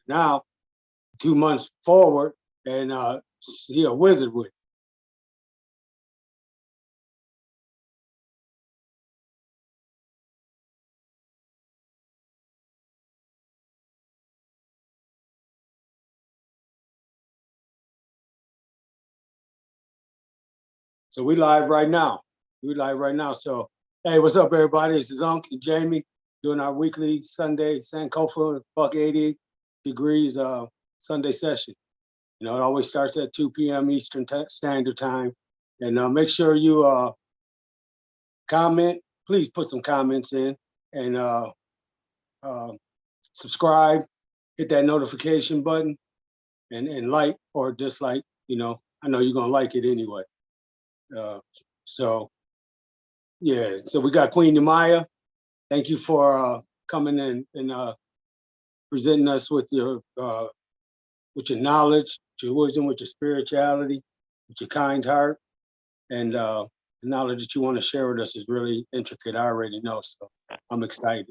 Now, 2 months forward, and he a wizard with it. So we live right now. So, hey, what's up, everybody? This is Uncle Jamie doing our weekly Sunday Sankofa buck 80 degrees Sunday session. You know, it always starts at 2 p.m. Eastern Standard Time. And make sure you comment. Please put some comments in and subscribe, hit that notification button, and like or dislike. You know, I know you're going to like it anyway. So yeah, so we got Queen Yamaya. Thank you for coming in and presenting us with your knowledge, with your wisdom, with your spirituality, with your kind heart, and the knowledge that you want to share with us is really intricate. I already know, so I'm excited.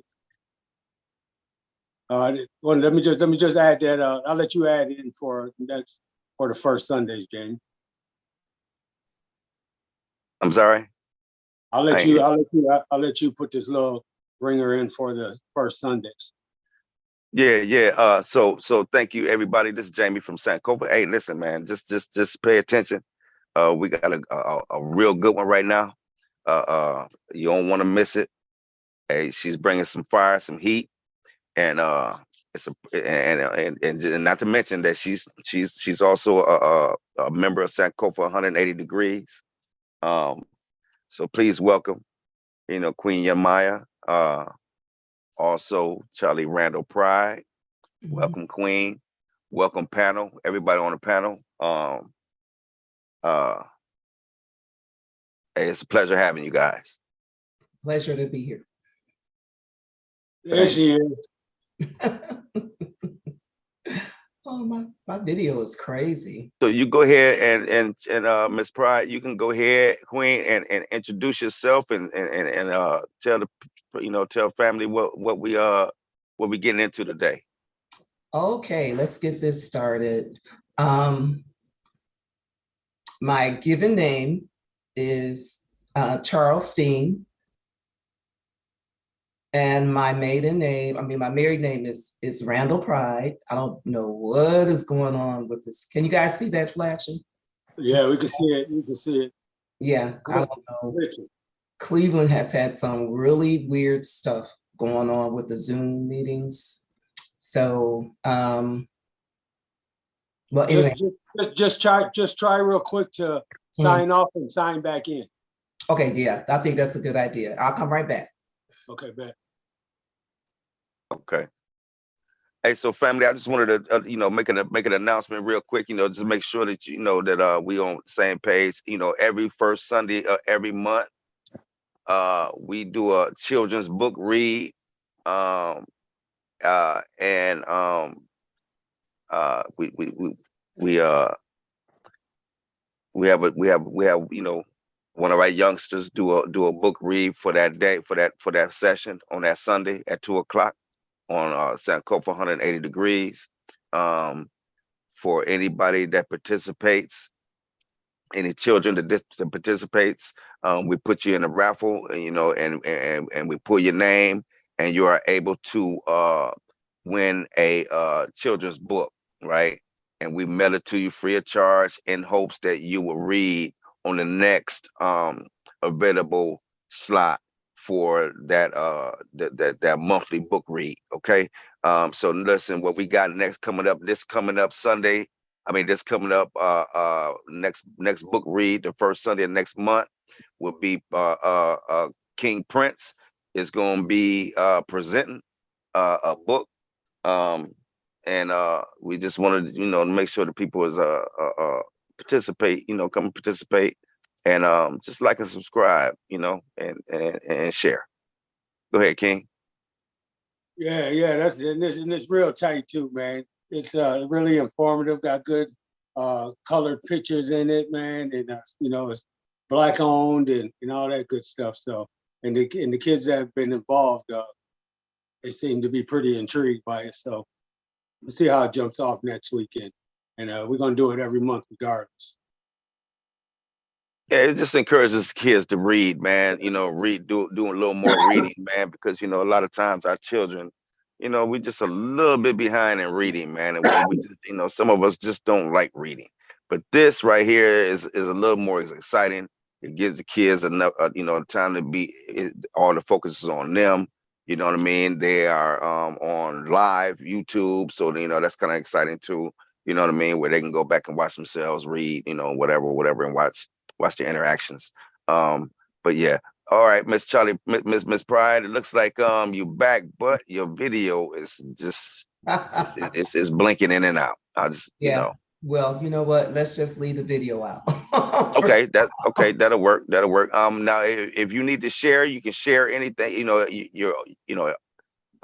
Well, let me just add that. I'll let you add in for the first Sundays, James. I'm sorry. I'll let you put this little ringer in for the first Sundays. Yeah. So thank you, everybody. This is Jamie from Sankofa. Hey, listen, man, just pay attention. We got a real good one right now. You don't want to miss it. Hey, she's bringing some fire, some heat, and and not to mention that she's also a member of Sankofa 180 Degrees. So please welcome, Queen Yamaya. Also Charlie Randall Pride. Welcome, Queen. Welcome, panel. Everybody on the panel. Hey, it's a pleasure having you guys. Pleasure to be here. There she is. Oh, my video is crazy. So you go ahead and Miss Pride, you can go ahead, Queen, and introduce yourself and tell tell family what we getting into today. Okay, let's get this started. My given name is Charles Steen. And my maiden name, my married name is Randall Pride. I don't know what is going on with this. Can you guys see that flashing? Yeah, we can see it. You can see it. Yeah, I don't know. Cleveland has had some really weird stuff going on with the Zoom meetings. So, well, anyway. Just try real quick to sign off and sign back in. Okay, yeah, I think that's a good idea. I'll come right back. Okay, bet. Okay. Hey, so family, I just wanted to make an announcement real quick. Just make sure that that we on the same page. Every first Sunday of every month, we do a children's book read, and we have one of our youngsters do a book read for that day, for that session on that Sunday at 2:00 on Sankofa 180 Degrees. For anybody that participates, any children that participates, we put you in a raffle, and we pull your name, and you are able to win a children's book, right? And we mail it to you free of charge in hopes that you will read on the next available slot for that monthly book read. Okay. So listen, what we got next coming up Sunday. This coming up next book read, the first Sunday of next month, will be King Prince is going to be presenting a book. And we just wanted to make sure the people is participate, come participate, and just like and subscribe, and share. Go ahead, King. Yeah, that's and it's real tight too, man. It's really informative. Got good colored pictures in it, man, and it's Black owned and all that good stuff. So and the kids that have been involved, they seem to be pretty intrigued by it. So We'll see how it jumps off next weekend. And we're gonna do it every month regardless. Yeah, it just encourages kids to read, man. Doing a little more reading, man, because a lot of times our children, we're just a little bit behind in reading, man, and we just, some of us just don't like reading. But this right here is a little more exciting. It gives the kids enough, time to all the focus is on them. You know what I mean? They are on live YouTube, so that's kind of exciting too. You know what I mean? Where they can go back and watch themselves read, whatever, and watch the interactions. But yeah. All right, Miss Charlie, Miss Pride. It looks like you back, but your video is just it's blinking in and out. I just Yeah. Well, you know what? Let's just leave the video out. Okay, that'll work. That'll work. Now if you need to share, you can share anything.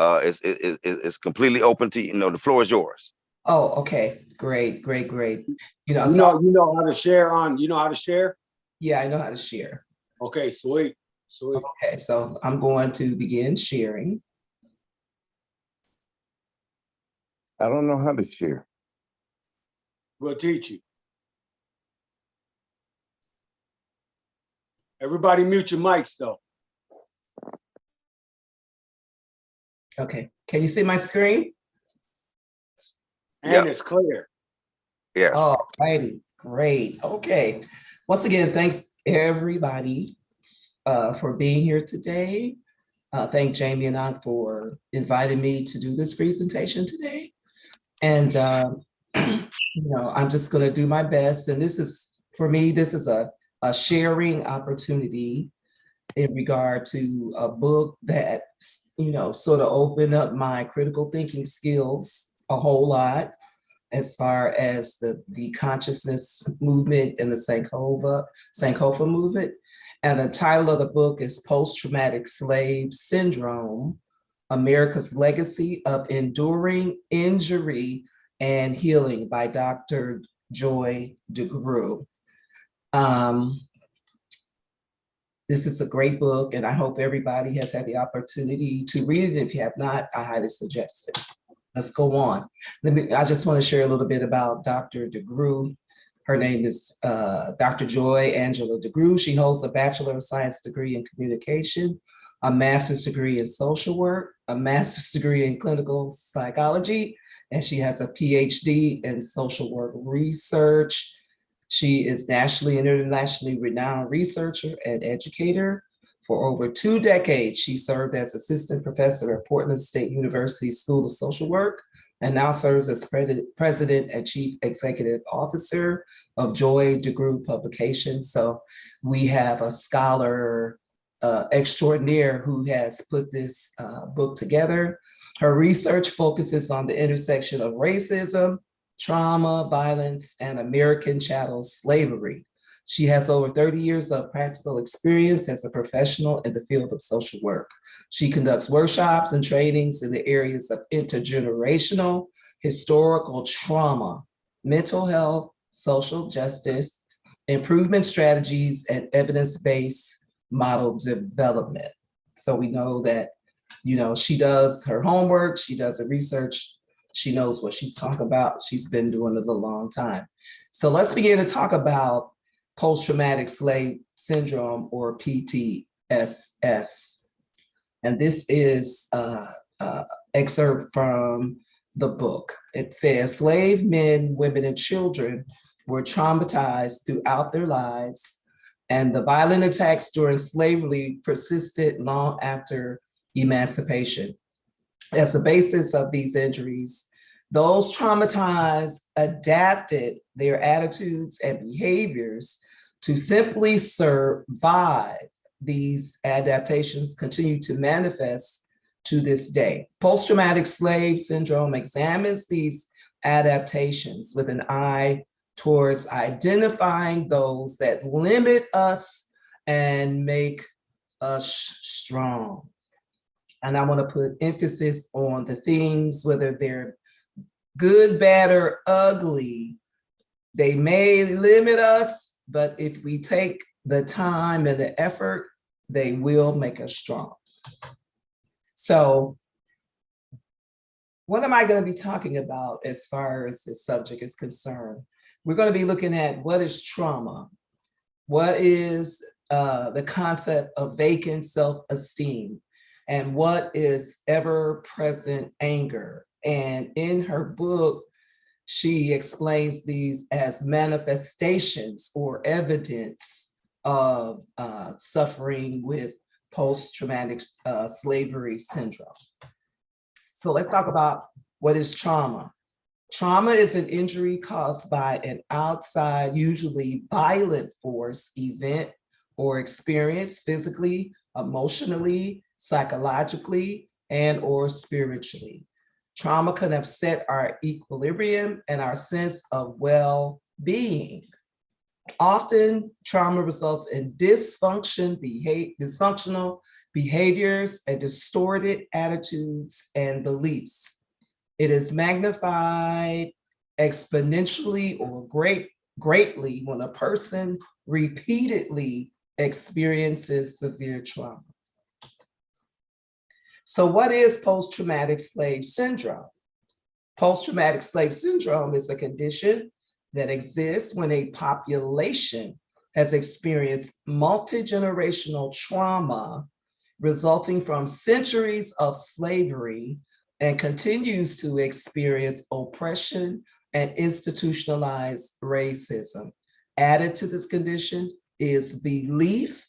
It's completely open to the floor is yours. Oh, okay. Great. You know how to share on. You know how to share? Yeah, I know how to share. Okay, sweet. Okay, so I'm going to begin sharing. I don't know how to share. We'll teach you. Everybody mute your mics though. Okay, can you see my screen? And it's clear. Yes. Oh, righty. Great. Okay. Once again, thanks everybody for being here today. Thank Jamie and I for inviting me to do this presentation today. And I'm just going to do my best. And this is, for me, this is a sharing opportunity in regard to a book that, sort of opened up my critical thinking skills a whole lot as far as the consciousness movement and the Sankofa movement. And the title of the book is Post-Traumatic Slave Syndrome, America's Legacy of Enduring Injury and Healing by Dr. Joy DeGruy. This is a great book, and I hope everybody has had the opportunity to read it. If you have not, I highly suggest it. Let's go on. I just want to share a little bit about Dr. DeGruy. Her name is Dr. Joy Angela DeGruy. She holds a Bachelor of Science degree in communication, a master's degree in social work, a master's degree in clinical psychology, and she has a PhD in social work research. She is nationally and internationally renowned researcher and educator. For over 2 decades, she served as assistant professor at Portland State University School of Social Work and now serves as president and chief executive officer of Joy DeGruy Publications. So we have a scholar extraordinaire who has put this book together. Her research focuses on the intersection of racism, trauma, violence, and American chattel slavery. She has over 30 years of practical experience as a professional in the field of social work. She conducts workshops and trainings in the areas of intergenerational, historical trauma, mental health, social justice, improvement strategies, and evidence-based model development. So we know that, she does her homework, she does her research, she knows what she's talking about. She's been doing it a long time. So let's begin to talk about post-traumatic slave syndrome, or PTSS. And this is an excerpt from the book. It says, slave men, women, and children were traumatized throughout their lives, and the violent attacks during slavery persisted long after emancipation. As the basis of these injuries, those traumatized adapted their attitudes and behaviors to simply survive. These adaptations continue to manifest to this day. Post-traumatic slave syndrome examines these adaptations with an eye towards identifying those that limit us and make us strong. And I want to put emphasis on the things, whether they're good, bad, or ugly, they may limit us, but if we take the time and the effort, they will make us strong. So what am I going to be talking about as far as this subject is concerned? We're going to be looking at what is trauma, what is the concept of vacant self-esteem, and what is ever-present anger. And in her book, she explains these as manifestations or evidence of suffering with post-traumatic slavery syndrome. So let's talk about what is trauma. Trauma is an injury caused by an outside, usually violent force, event, or experience physically, emotionally, psychologically, and or spiritually. Trauma can upset our equilibrium and our sense of well-being. Often, trauma results in dysfunctional behaviors and distorted attitudes and beliefs. It is magnified exponentially or greatly when a person repeatedly experiences severe trauma. So what is post-traumatic slave syndrome? Post-traumatic slave syndrome is a condition that exists when a population has experienced multi-generational trauma resulting from centuries of slavery and continues to experience oppression and institutionalized racism. Added to this condition is belief,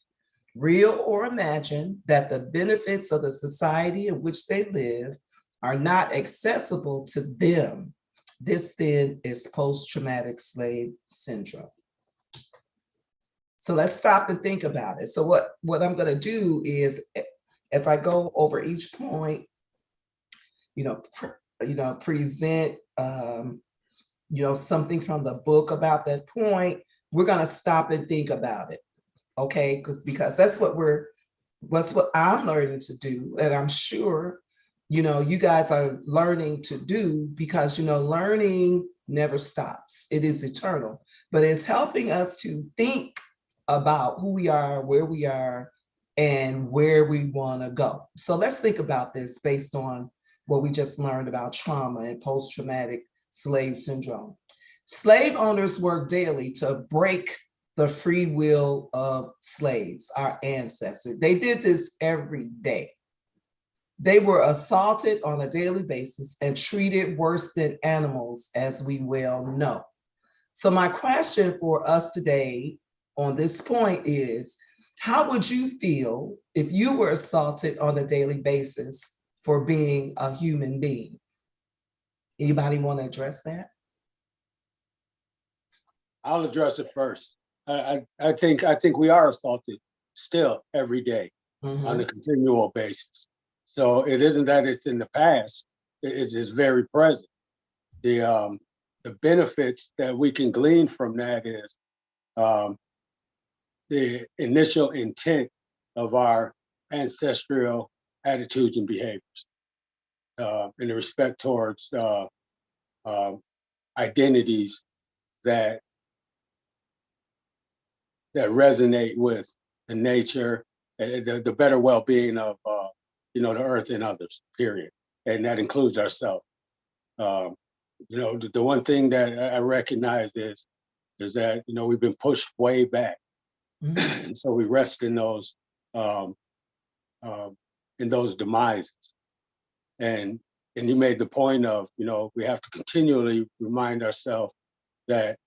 real or imagined, that the benefits of the society in which they live are not accessible to them. This then is post-traumatic slave syndrome. So let's stop and think about it. So what I'm going to do is, as I go over each point, present something from the book about that point, we're going to stop and think about it. Okay, because that's what I'm learning to do, and I'm sure you guys are learning to do, because learning never stops. It is eternal, but it's helping us to think about who we are, where we are, and where we want to go. So let's think about this based on what we just learned about trauma and post-traumatic slave syndrome. Slave owners work daily to break the free will of slaves, our ancestors. They did this every day. They were assaulted on a daily basis and treated worse than animals, as we well know. So my question for us today on this point is, how would you feel if you were assaulted on a daily basis for being a human being? Anybody want to address that? I'll address it first. I think we are assaulted still every day on a continual basis. So it isn't that it's in the past; it's very present. The benefits that we can glean from that is the initial intent of our ancestral attitudes and behaviors in the respect towards identities that resonate with the nature and the better well-being of the earth and others, period. And that includes ourselves. The one thing that I recognize is that we've been pushed way back. And so we rest in those demises. And you made the point of, we have to continually remind ourselves that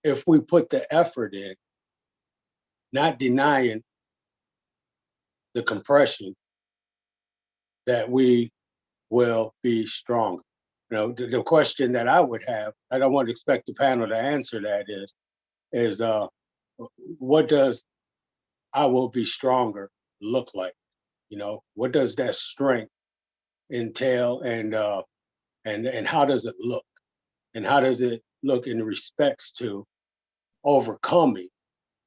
if we put the effort in, not denying the compression, that we will be stronger. The question that I would have, I don't want to expect the panel to answer that, is what does I will be stronger look like? What does that strength entail, and how does it look? And how does it look in respects to overcoming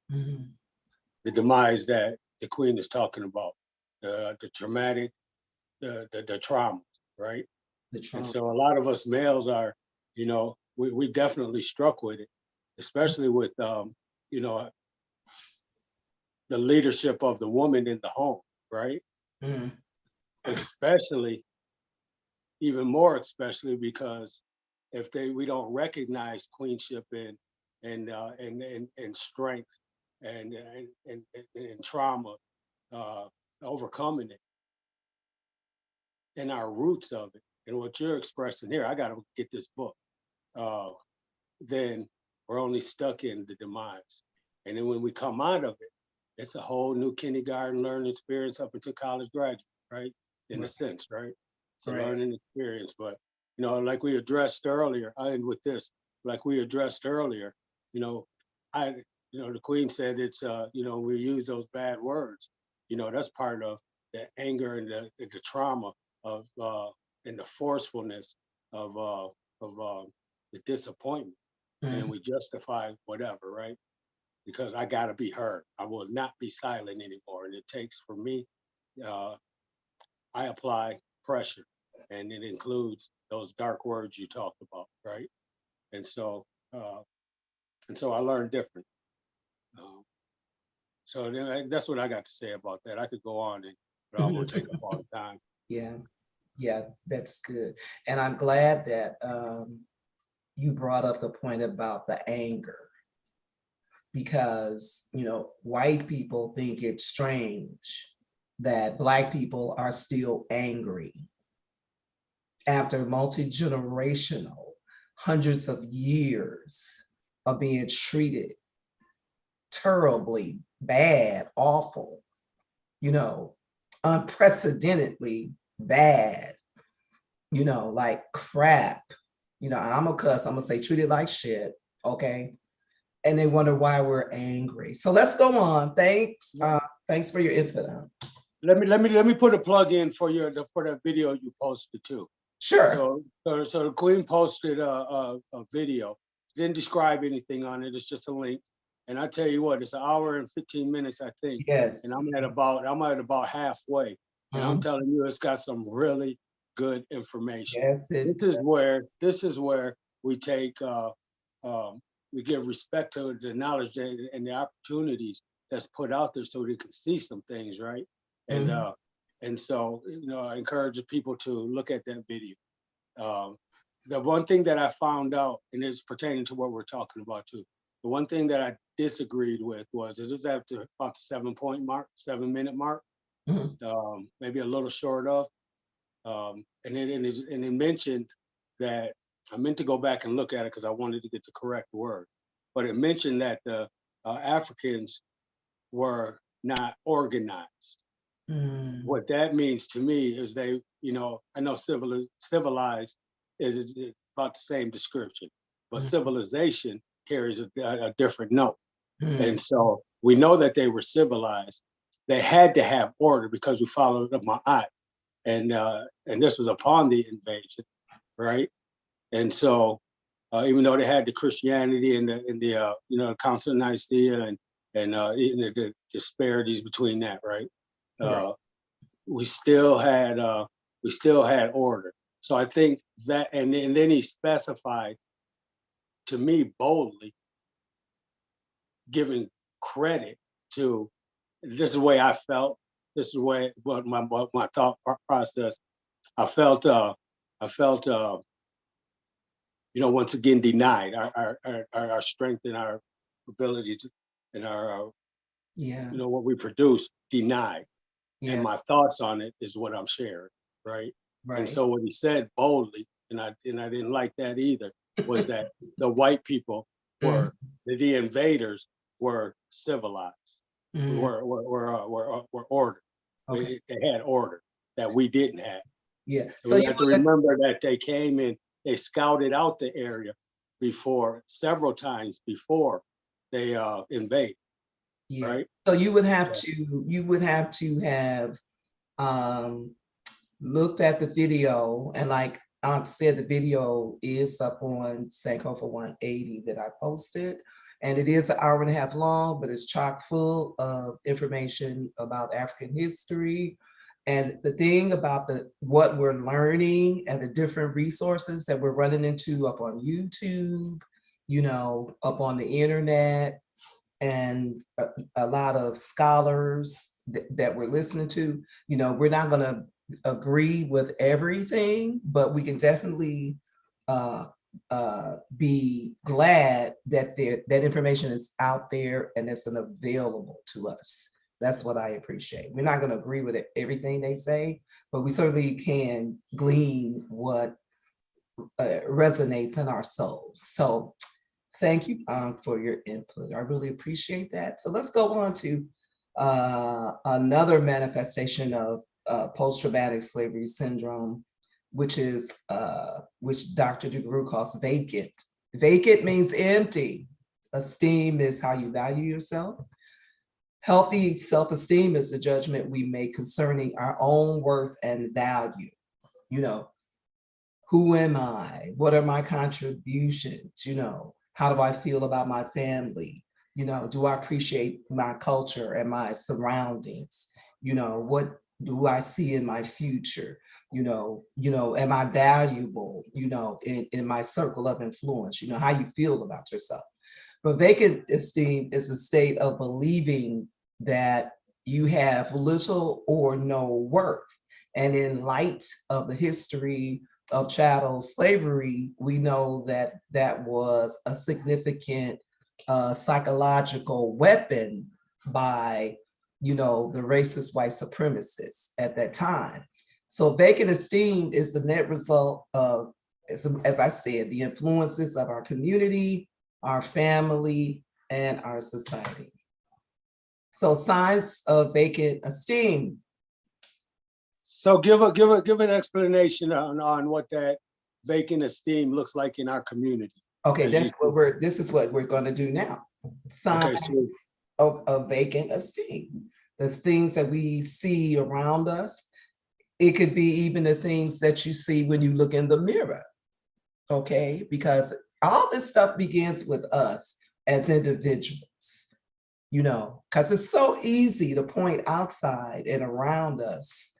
the demise that the Queen is talking about, the traumatic, the trauma, right? And so a lot of us males are, we definitely struck with it, especially with, the leadership of the woman in the home, right? Especially even more especially because if we don't recognize queenship and strength and trauma, overcoming it and our roots of it and what you're expressing here, I got to get this book. Then we're only stuck in the demise. And then when we come out of it, it's a whole new kindergarten learning experience up until college graduate, right? In a sense, right? It's a learning experience. But, like we addressed earlier, I end with this, like we addressed earlier, the Queen said it's, we use those bad words. That's part of the anger and the trauma of, and the forcefulness of the disappointment. And we justify whatever, right? Because I got to be heard. I will not be silent anymore. And it takes, for me, I apply pressure, and it includes those dark words you talked about, right? And so I learned different. So that's what I got to say about that. I could go on, but I won't take up all the time. Yeah, that's good. And I'm glad that you brought up the point about the anger, because, white people think it's strange that Black people are still angry after multi-generational, hundreds of years of being treated terribly, bad, awful, unprecedentedly bad, like crap, and I'm gonna cuss, I'm gonna say treated like shit, okay? And they wonder why we're angry. So let's go on. Thanks. Thanks for your input. Let me put a plug in for that video you posted too. Sure. So the Queen posted a video. Didn't describe anything on it. It's just a link. And I tell you what, it's an hour and 15 minutes, I think. Yes. And I'm at about halfway. And I'm telling you, it's got some really good information. Yes, this is where we take we give respect to the knowledge and the opportunities that's put out there so they can see some things, right? And so, I encourage the people to look at that video. The one thing that I found out, and it's pertaining to what we're talking about too, the one thing that I disagreed with was it was after about the 7-minute mark, maybe a little short of, and it mentioned that, I meant to go back and look at it because I wanted to get the correct word, but it mentioned that the Africans were not organized. What that means to me is they, I know civilized is about the same description, but civilization carries a different note. And so we know that they were civilized. They had to have order because we followed the Ma'at, and this was upon the invasion, right? And so, even though they had the Christianity and the Council of Nicaea and the disparities between that, right? We still had order. So I think that, and then he specified to me boldly, giving credit to, this is the way I felt. This is the way what my thought process. I felt once again denied our strength and our ability to, and our what we produce denied. And my thoughts on it is what I'm sharing, right? And so what he said boldly, and I didn't like that either, was that the white people were the invaders were civilized, were ordered. Okay. They had order that we didn't have. Yeah. So we have to remember that they came in, they scouted out the area several times before they invade. Yeah. Right. So you would have to have looked at the video, and like I said, the video is up on Sankofa 180 that I posted, and it is an hour and a half long, but it's chock full of information about African history. And the thing about what we're learning and the different resources that we're running into up on YouTube, up on the internet, and a lot of scholars that we're listening to, we're not going to agree with everything, but we can definitely be glad that that information is out there and it's available to us. That's what I appreciate. We're not going to agree with everything they say, but we certainly can glean what resonates in our souls. So thank you for your input. I really appreciate that. So let's go on to another manifestation of post-traumatic slavery syndrome, which Dr. DeGroot calls vacant. Vacant means empty. Esteem is how you value yourself. Healthy self-esteem is the judgment we make concerning our own worth and value. You know, who am I? What are my contributions? You know, how do I feel about my family? You know, do I appreciate my culture and my surroundings? You know, what do I see in my future? You know, am I valuable, you know, in my circle of influence? You know, how you feel about yourself. But vacant esteem is a state of believing that you have little or no worth. And in light of the history of chattel slavery, we know that that was a significant psychological weapon by, you know, the racist white supremacists at that time. So vacant esteem is the net result of, as I said, the influences of our community, our family, and our society. So signs of vacant esteem. So give an explanation on what that vacant esteem looks like in our community. Okay, this is what we're going to do now. Signs of vacant esteem. The things that we see around us. It could be even the things that you see when you look in the mirror. Okay, because all this stuff begins with us as individuals. You know, because it's so easy to point outside and around us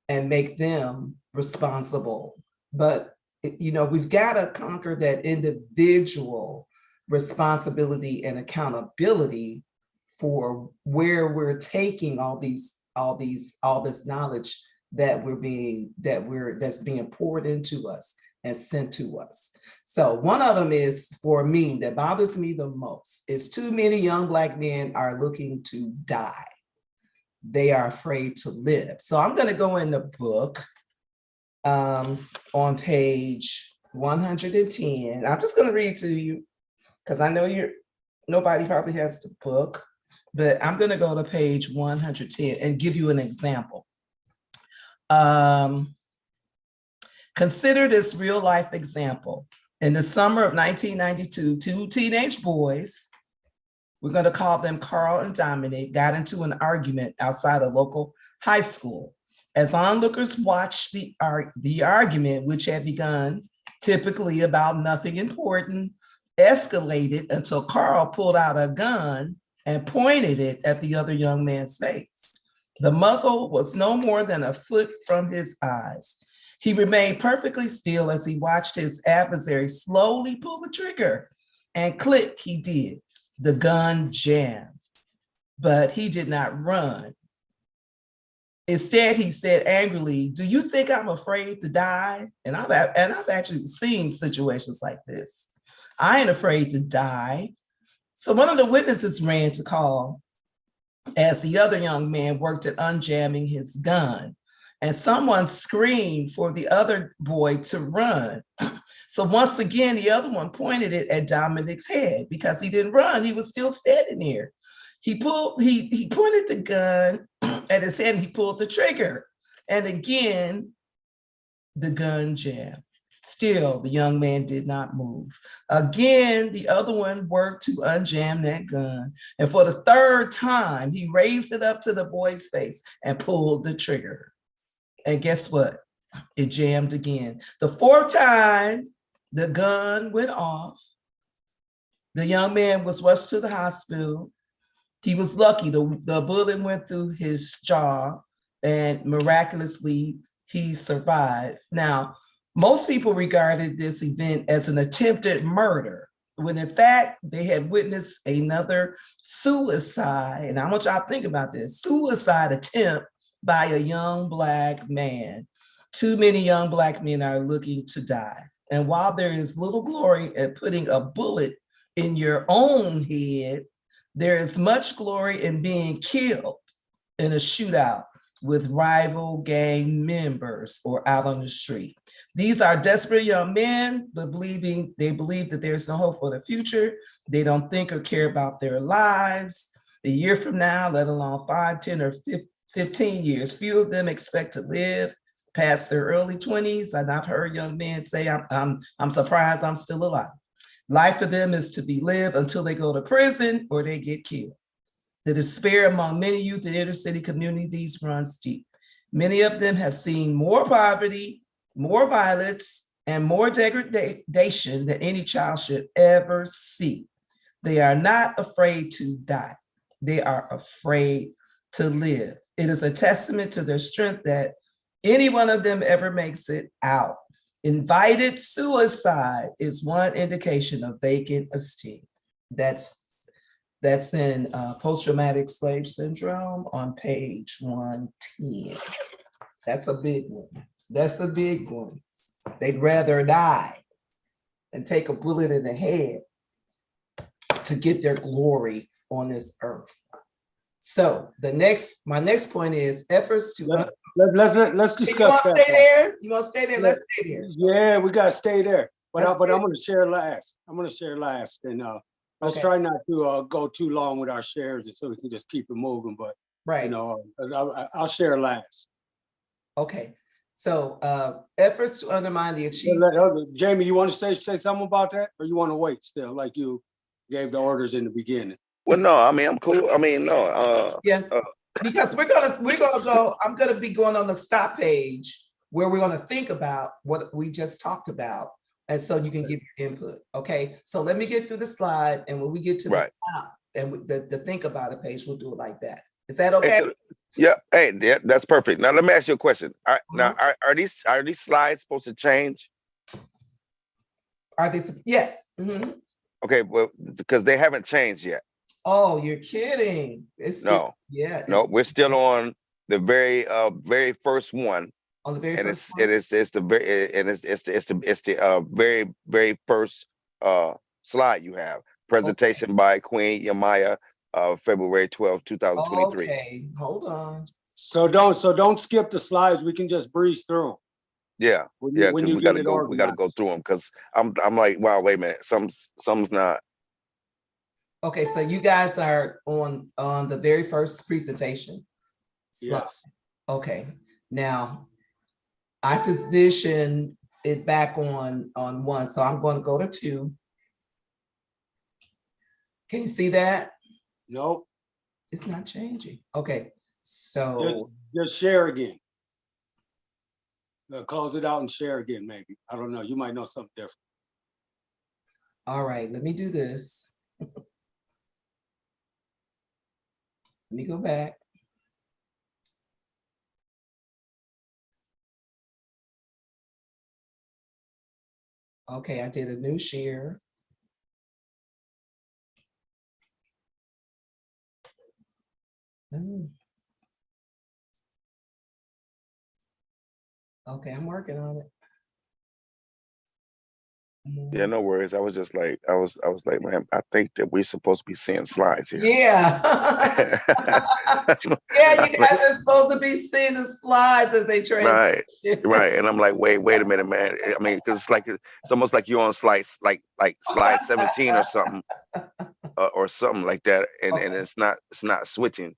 and make them responsible. But, you know, we've got to conquer that individual responsibility and accountability for where we're taking all this knowledge that's being poured into us and sent to us. So one of them is, for me, that bothers me the most, is too many young Black men are looking to die. They are afraid to live. So I'm going to go in the book on page 110. I'm just going to read to you because I know nobody probably has the book, but I'm going to go to page 110 and give you an example. Consider this real life example. In the summer of 1992, two teenage boys, we're going to call them Carl and Dominic, got into an argument outside a local high school. As onlookers watched the argument, which had begun typically about nothing important, escalated until Carl pulled out a gun and pointed it at the other young man's face. The muzzle was no more than a foot from his eyes. He remained perfectly still as he watched his adversary slowly pull the trigger, and click, he did. The gun jammed, but he did not run. Instead, he said angrily, "Do you think I'm afraid to die?" And I've actually seen situations like this. I ain't afraid to die. So one of the witnesses ran to call as the other young man worked at unjamming his gun, and someone screamed for the other boy to run. So once again, the other one pointed it at Dominic's head because he didn't run. He was still standing there. He pointed the gun at his head and he pulled the trigger. And again, the gun jammed. Still, the young man did not move. Again, the other one worked to unjam that gun. And for the third time, he raised it up to the boy's face and pulled the trigger. And guess what? It jammed again. The fourth time, the gun went off. The young man was rushed to the hospital. He was lucky. The bullet went through his jaw, and miraculously, he survived. Now, most people regarded this event as an attempted murder, when in fact, they had witnessed another suicide. And I want y'all to think about this, suicide attempt by a young Black man. Too many young Black men are looking to die. And while there is little glory at putting a bullet in your own head, there is much glory in being killed in a shootout with rival gang members or out on the street. These are desperate young men, but they believe that there's no hope for the future. They don't think or care about their lives. A year from now, let alone 5, 10, or 15 years, few of them expect to live past their early 20s. And I've heard young men say, I'm surprised I'm still alive. Life for them is to be lived until they go to prison or they get killed. The despair among many youth in inner city communities runs deep. Many of them have seen more poverty, more violence, and more degradation than any child should ever see. They are not afraid to die. They are afraid to live. It is a testament to their strength that any one of them ever makes it out. Invited suicide is one indication of vacant esteem. That's in post-traumatic slave syndrome on page 110. That's a big one. That's a big one. They'd rather die than take a bullet in the head to get their glory on this earth. So my next point is efforts to. Let's discuss that. Stay there? You want to stay there? Let's stay there. Yeah, we gotta stay there. But I'm going to share last. And let's try not to go too long with our shares, so we can just keep it moving. But right, I'll share last. Okay. So efforts to undermine the achievement. Jamie, you want to say something about that, or you want to wait still, like you gave the orders in the beginning? Well, no, I mean, I'm cool. I mean, no. Yeah, because we're gonna go. I'm gonna be going on the stop page where we're gonna think about what we just talked about, and so you can give your input. Okay. So let me get through the slide, and when we get to the stop and the think about it page, we'll do it like that. Is that okay? Hey, so, yeah. Hey, yeah, that's perfect. Now let me ask you a question. Now, are these slides supposed to change? Are they? Yes. Mm-hmm. Okay, well, because they haven't changed yet. Oh, you're kidding. It's still, no, we're still on the very first one. On the very and first it's the very first slide you have. Presentation by Queen Yamaya, February 12, 2023. Okay, hold on. So don't skip the slides. We can just breeze through them. Yeah, because we gotta go through them, because I'm like, wow, wait a minute, some's not. Okay, so you guys are on the very first presentation slide. Yes. Okay, now I position it back on 1, so I'm going to go to 2. Can you see that? Nope. It's not changing. Okay, so just share again. Close it out and share again, maybe. I don't know. You might know something different. All right, let me do this. Let me go back. Okay, I did a new share. Oh. Okay, I'm working on it. Yeah, no worries. I was just like, I was like, man, I think that we're supposed to be seeing slides here. Yeah. Yeah, you guys are supposed to be seeing the slides as they transition. Right. And I'm like, wait a minute, man. I mean, because it's almost like you're on slide slide 17 or something, or something like that, and it's not switching.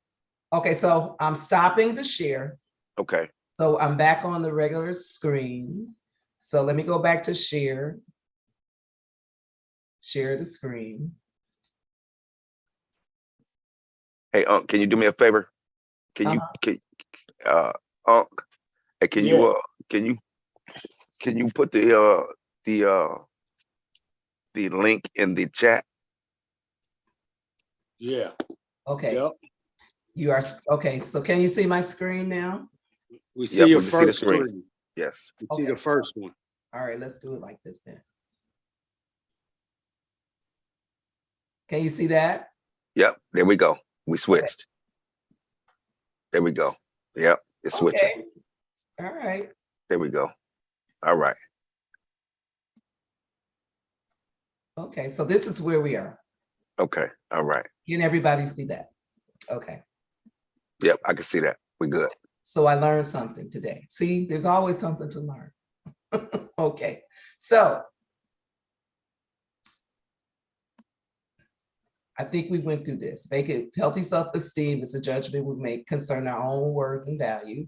Okay, so I'm stopping the share. Okay. So I'm back on the regular screen. So let me go back to share. Share the screen. Hey, Unc, can you do me a favor? Can you Unc, hey, can you put the link in the chat? Yeah. Okay. Yep. You are okay. So can you see my screen now? We see your first screen. Yes. We see the first one. All right, let's do it like this then. Can you see that? Yep. There we go. We switched. There we go. Yep. It's switching. Okay. All right. There we go. All right. Okay. So this is where we are. Okay. All right. Can everybody see that? Okay. Yep, I can see that. We good. So I learned something today. See, there's always something to learn. Okay. So I think we went through this. Vacant, healthy self-esteem is a judgment we make concerning our own worth and value.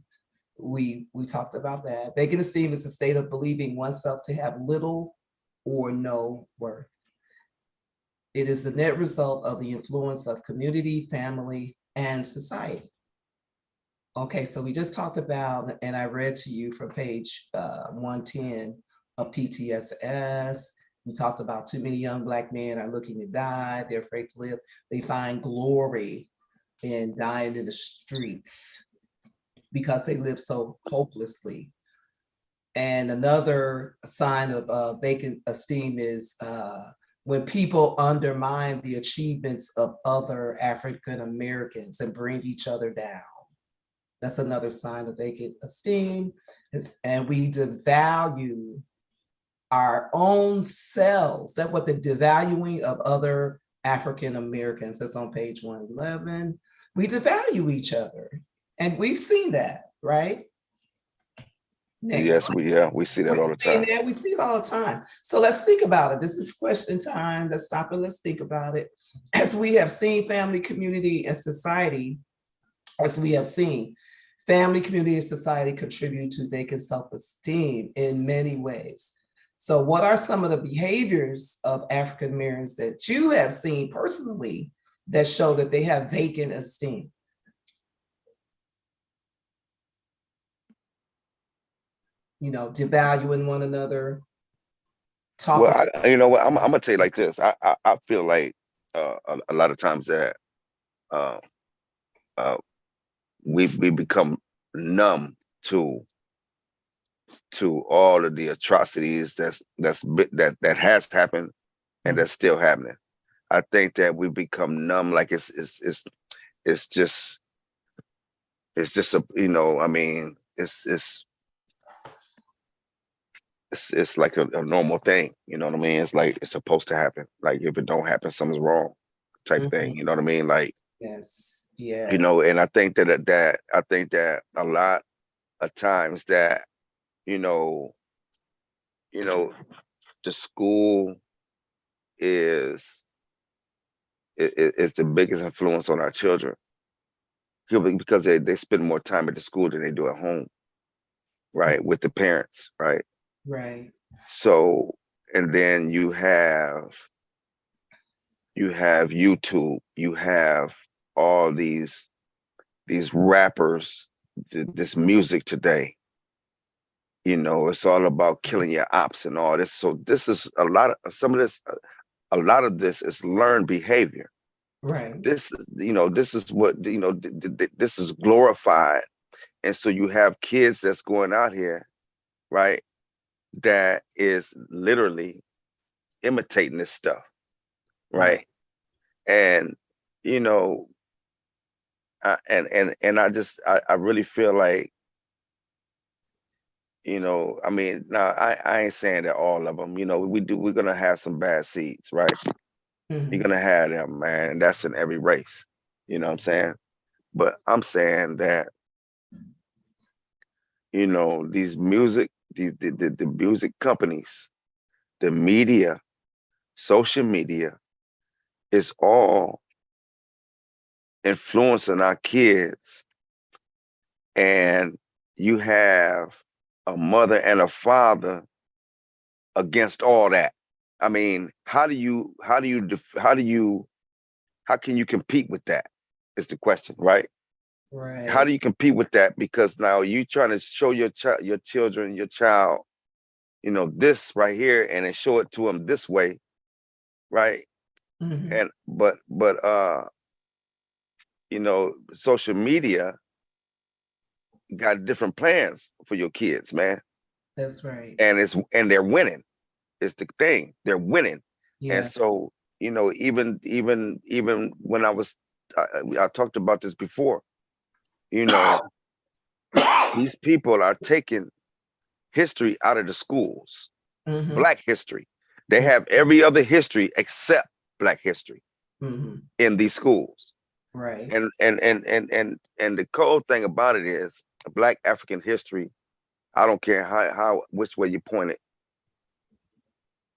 We talked about that. Vacant esteem is a state of believing oneself to have little or no worth. It is the net result of the influence of community, family, and society. Okay, so we just talked about, and I read to you from page 110 of PTSS. We talked about too many young Black men are looking to die. They're afraid to live. They find glory in dying in the streets because they live so hopelessly. And another sign of vacant esteem is when people undermine the achievements of other African Americans and bring each other down. That's another sign of vacant esteem. And we devalue our own selves. That's what the devaluing of other African Americans, that's on page 111. We devalue each other. And we've seen that, right? Next Yes, one. we see that all the time. We see it all the time. So let's think about it. This is question time. Let's stop and let's think about it. As we have seen family, community, and society, as we have seen, family, community, and society contribute to vacant self-esteem in many ways. So what are some of the behaviors of African Americans that you have seen personally that show that they have vacant esteem? You know, devaluing one another. Well, you know what? I'm gonna tell you like this. I feel like a lot of times that uh, we become numb to all of the atrocities that has happened and that's still happening. I think that we become numb, like it's just a, you know, I mean, it's like a normal thing, you know what I mean? It's like it's supposed to happen. Like if it don't happen, something's wrong, type thing. You know what I mean? Like, yes, yes. you know, and I think that a lot of times that, you know, the school is the biggest influence on our children because they spend more time at the school than they do at home, right? With the parents, right? Right. So, and then you have YouTube, you have all these rappers, this music today. You know, it's all about killing your ops and all this. So this is a lot of this is learned behavior. Right. This is, you know, this is what, you know, this is glorified. And so you have kids that's going out here, right, that is literally imitating this stuff, right? And, you know, and I really feel like, you know, I mean, now I ain't saying that all of them, you know, we're gonna have some bad seeds, right? You're gonna have them, man, and that's in every race, you know what I'm saying? But I'm saying that, you know, the music companies, the media, social media is all influencing our kids. And you have a mother and a father against all that. I mean, how can you compete with that? Is the question, right? Right. How do you compete with that? Because now you trying to show your child, you know, this right here, and then show it to them this way, right? And but you know, social media got different plans for your kids, man. That's right. And they're winning. It's the thing. They're winning. Yeah. And so, you know, even when I talked about this before, you know, These people are taking history out of the schools. Mhm, Black history. They have every other history except Black history mhm. in these schools. Right. And the cold thing about it is Black African history. I don't care how which way you point it.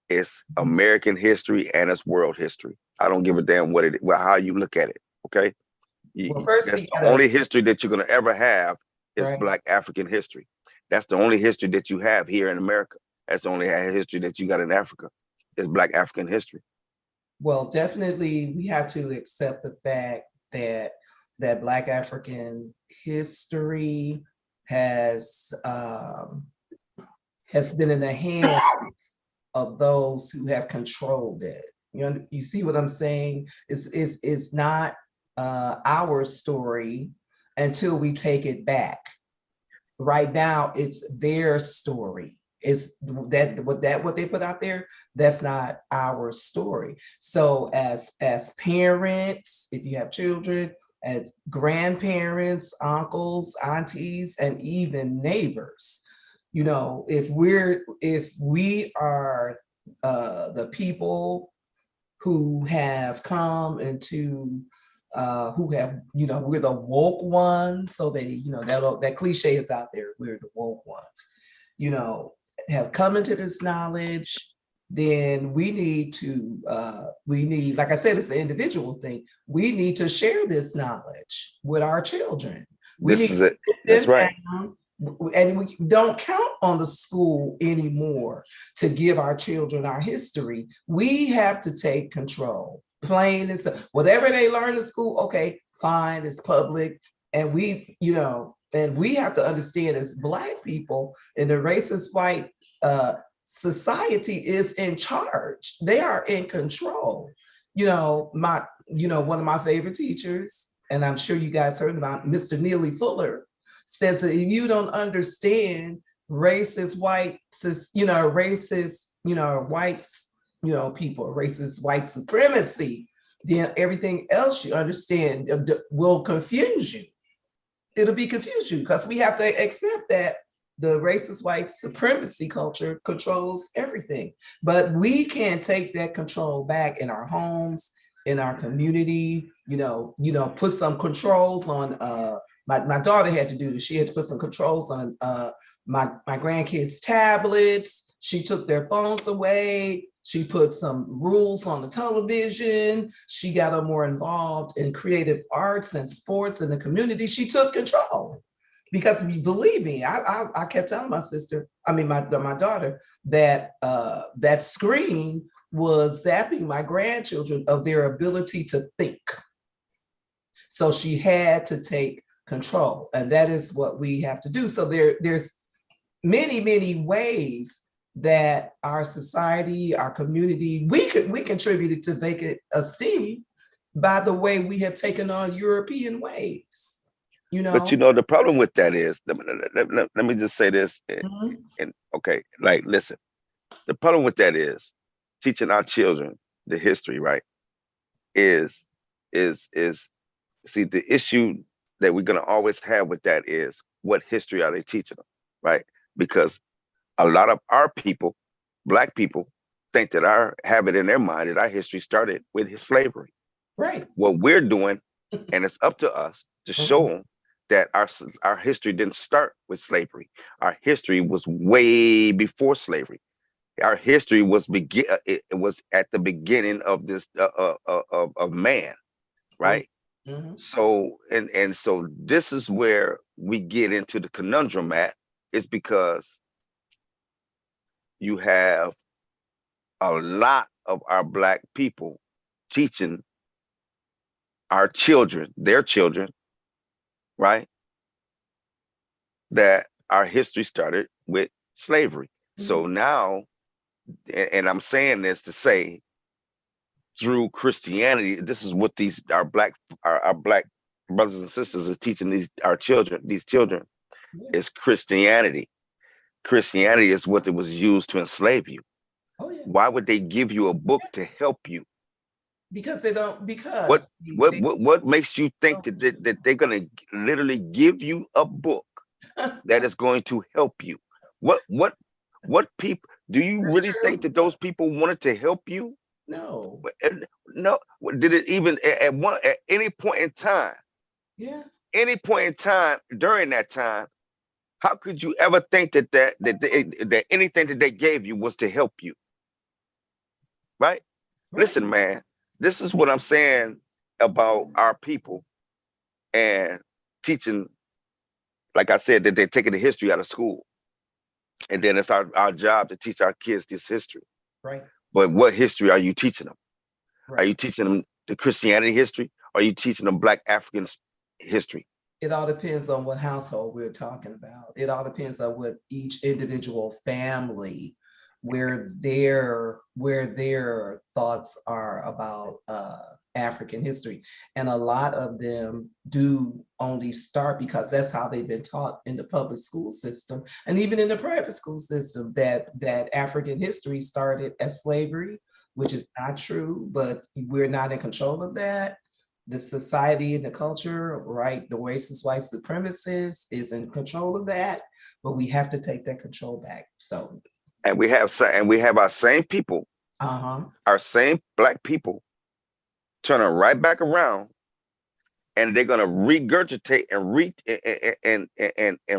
It's American history and it's world history. I don't give a damn what it, well, how you look at it. Okay, Well, first that's we the gotta, only history that you're gonna ever have is right. Black African history. That's the only history that you have here in America. That's the only history that you got in Africa. Is Black African history. Well, definitely we have to accept the fact that Black African history has been in the hands of those who have controlled it. You see what I'm saying? It's not our story until we take it back. Right now, it's their story. Is that what they put out there? That's not our story. So as parents, if you have children, as grandparents, uncles, aunties, and even neighbors, if we are the people who have come into who have, we're the woke ones. So that cliche is out there. We're the woke ones, have come into this knowledge. Then we need, like I said, it's an individual thing. We need to share this knowledge with our children. We This need is to it. sit That's them right. down, and we don't count on the school anymore to give our children our history. We have to take control. Plain and simple. Whatever they learn in school, okay, fine, it's public. And and we have to understand, as Black people in the racist white society, is in charge. They are in control. One of my favorite teachers, and I'm sure you guys heard about, Mr. Neely Fuller, says that if you don't understand racist white, whites, people, racist white supremacy, then everything else you understand will confuse you. It'll be confusing because we have to accept that the racist white supremacy culture controls everything. But we can take that control back in our homes, in our community, put some controls on my daughter had to do this. She had to put some controls on my grandkids' tablets. She took their phones away. She put some rules on the television. She got them more involved in creative arts and sports in the community. She took control. Because if you believe me, I kept telling my daughter that that screen was zapping my grandchildren of their ability to think. So she had to take control, and that is what we have to do. So there's many, many ways that our society, our community, we contributed to vacant esteem by the way we have taken on European ways. But the problem with that is, let me just say this, Mhm. and okay, like, listen, the problem with that is teaching our children the history, right? Is see, the issue that we're gonna always have with that is what history are they teaching them, right? Because a lot of our people, Black people, think that have it in their mind that our history started with slavery. Right. What we're doing, and it's up to us to show them that our history didn't start with slavery. Our history was way before slavery. Our history was it was at the beginning of this of man, right? Mm-hmm. So so this is where we get into the conundrum at, is because you have a lot of our Black people teaching our children, their children, right, that our history started with slavery. So now, and I'm saying this to say, through Christianity, this is what our Black brothers and sisters is teaching these children is Christianity. Christianity is what it was used to enslave you. Oh, yeah. Why would they give you a book to help you? Because they don't. Because What makes you think that they're gonna literally give you a book that is going to help you. What people do you That's really true. think that those people wanted to help you? No. No. Did it even at any point in time? Yeah. Any point in time during that time, how could you ever think that anything that they gave you was to help you? Right? Right. Listen, man, this is what I'm saying about our people and teaching. Like I said, that they're taking the history out of school. And then it's our job to teach our kids this history. Right. But what history are you teaching them? Right. Are you teaching them the Christianity history? Or are you teaching them Black African history? It all depends on what household we're talking about. It all depends on what each individual family, where their thoughts are about African history. And a lot of them do only start because that's how they've been taught in the public school system and even in the private school system, that African history started as slavery, which is not true, but we're not in control of that. The society and the culture, right? The racist white supremacists is in control of that, but we have to take that control back. So, And we have our same people, our same Black people, turning right back around, and they're gonna regurgitate and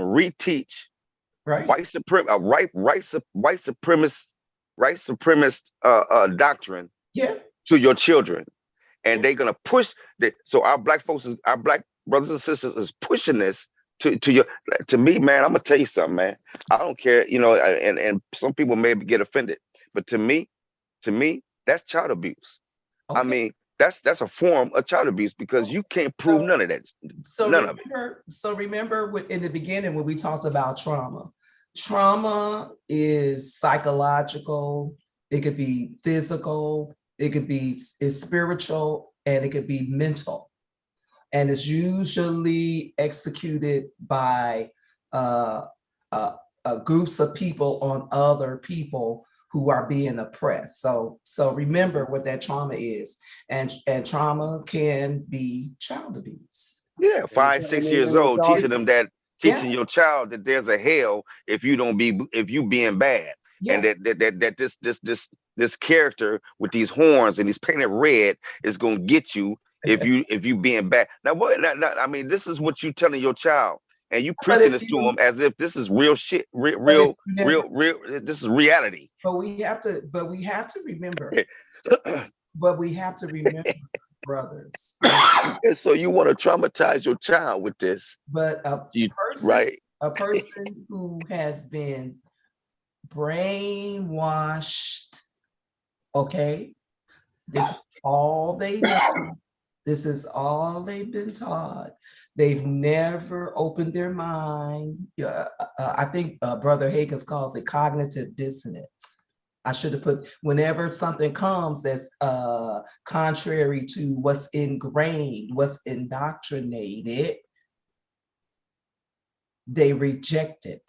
reteach right, white supremacist doctrine yeah, to your children. And yeah. they're gonna push that. So our Black brothers and sisters is pushing this to me, man. I'm gonna tell you something, man. I don't care, and some people maybe get offended, but to me, that's child abuse. I Okay. mean, that's a form of child abuse because you can't prove none of that, none of it. So remember in the beginning when we talked about trauma. Trauma is psychological, it could be physical, it could be spiritual, and it could be mental. And it's usually executed by groups of people on other people who are being oppressed. So remember what that trauma is, and trauma can be child abuse. Yeah, 5, 6 years old, teaching Yeah, your child that there's a hell if you being bad, and yeah. that this character with these horns and he's painted red is gonna get you if you being bad. Now what? I mean, this is what you telling your child, and you But preaching if this to you, them as if this is real shit, but if you never, real. This is reality. but we have to remember. But we have to remember, brothers. And so you want to traumatize your child with this, But right? a person who has been brainwashed, okay, this is all they know. This is all they've been taught. They've never opened their mind. I think Brother Higgins calls it cognitive dissonance. I should have put, whenever something comes that's contrary to what's ingrained, what's indoctrinated, they reject it.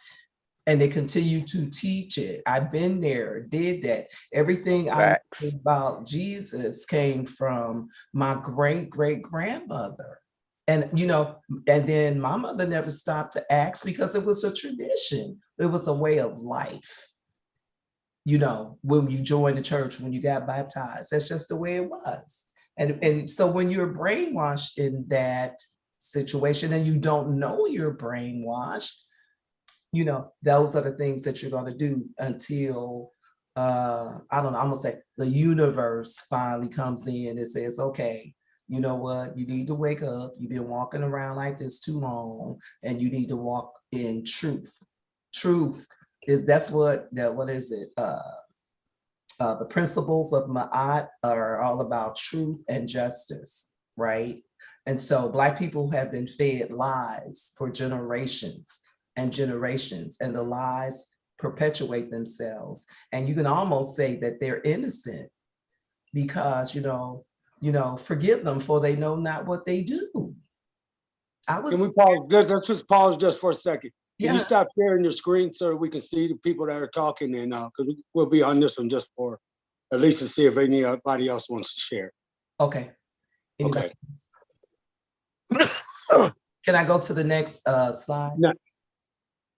And they continue to teach it. I've been there, did that. Everything I know about Jesus came from my great-great-grandmother. And, and then my mother never stopped to ask because it was a tradition. It was a way of life. When you joined the church, when you got baptized, that's just the way it was. And so when you're brainwashed in that situation and you don't know you're brainwashed, those are the things that you're going to do until, I don't know, I'm going to say the universe finally comes in and says, okay, you know what, you need to wake up. You've been walking around like this too long, and you need to walk in truth. Truth that's what is it? The principles of Ma'at are all about truth and justice, right? And so Black people have been fed lies for generations and generations, and the lies perpetuate themselves. And you can almost say that they're innocent because, forgive them for they know not what they do. Can we pause? Let's just pause just for a second. Can you Yeah. stop sharing your screen so we can see the people that are talking, and because we'll be on this one just for at least to see if anybody else wants to share. Okay. Anybody Okay. else? Can I go to the next slide? No.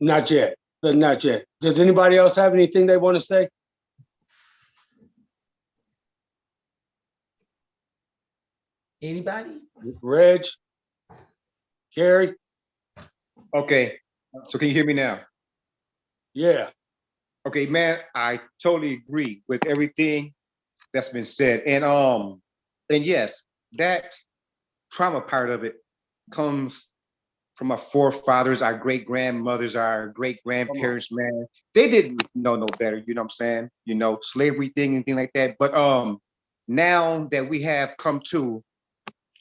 Not yet, but not yet. Does anybody else have anything they want to say? Anybody? Reg, Carrie? Okay, so can you hear me now? Yeah, Okay, man, I totally agree with everything that's been said. And yes, that trauma part of it comes from our forefathers, our great grandmothers, our great grandparents, man. They didn't know no better, you know what I'm saying? You know, slavery thing and thing like that. But now that we have come to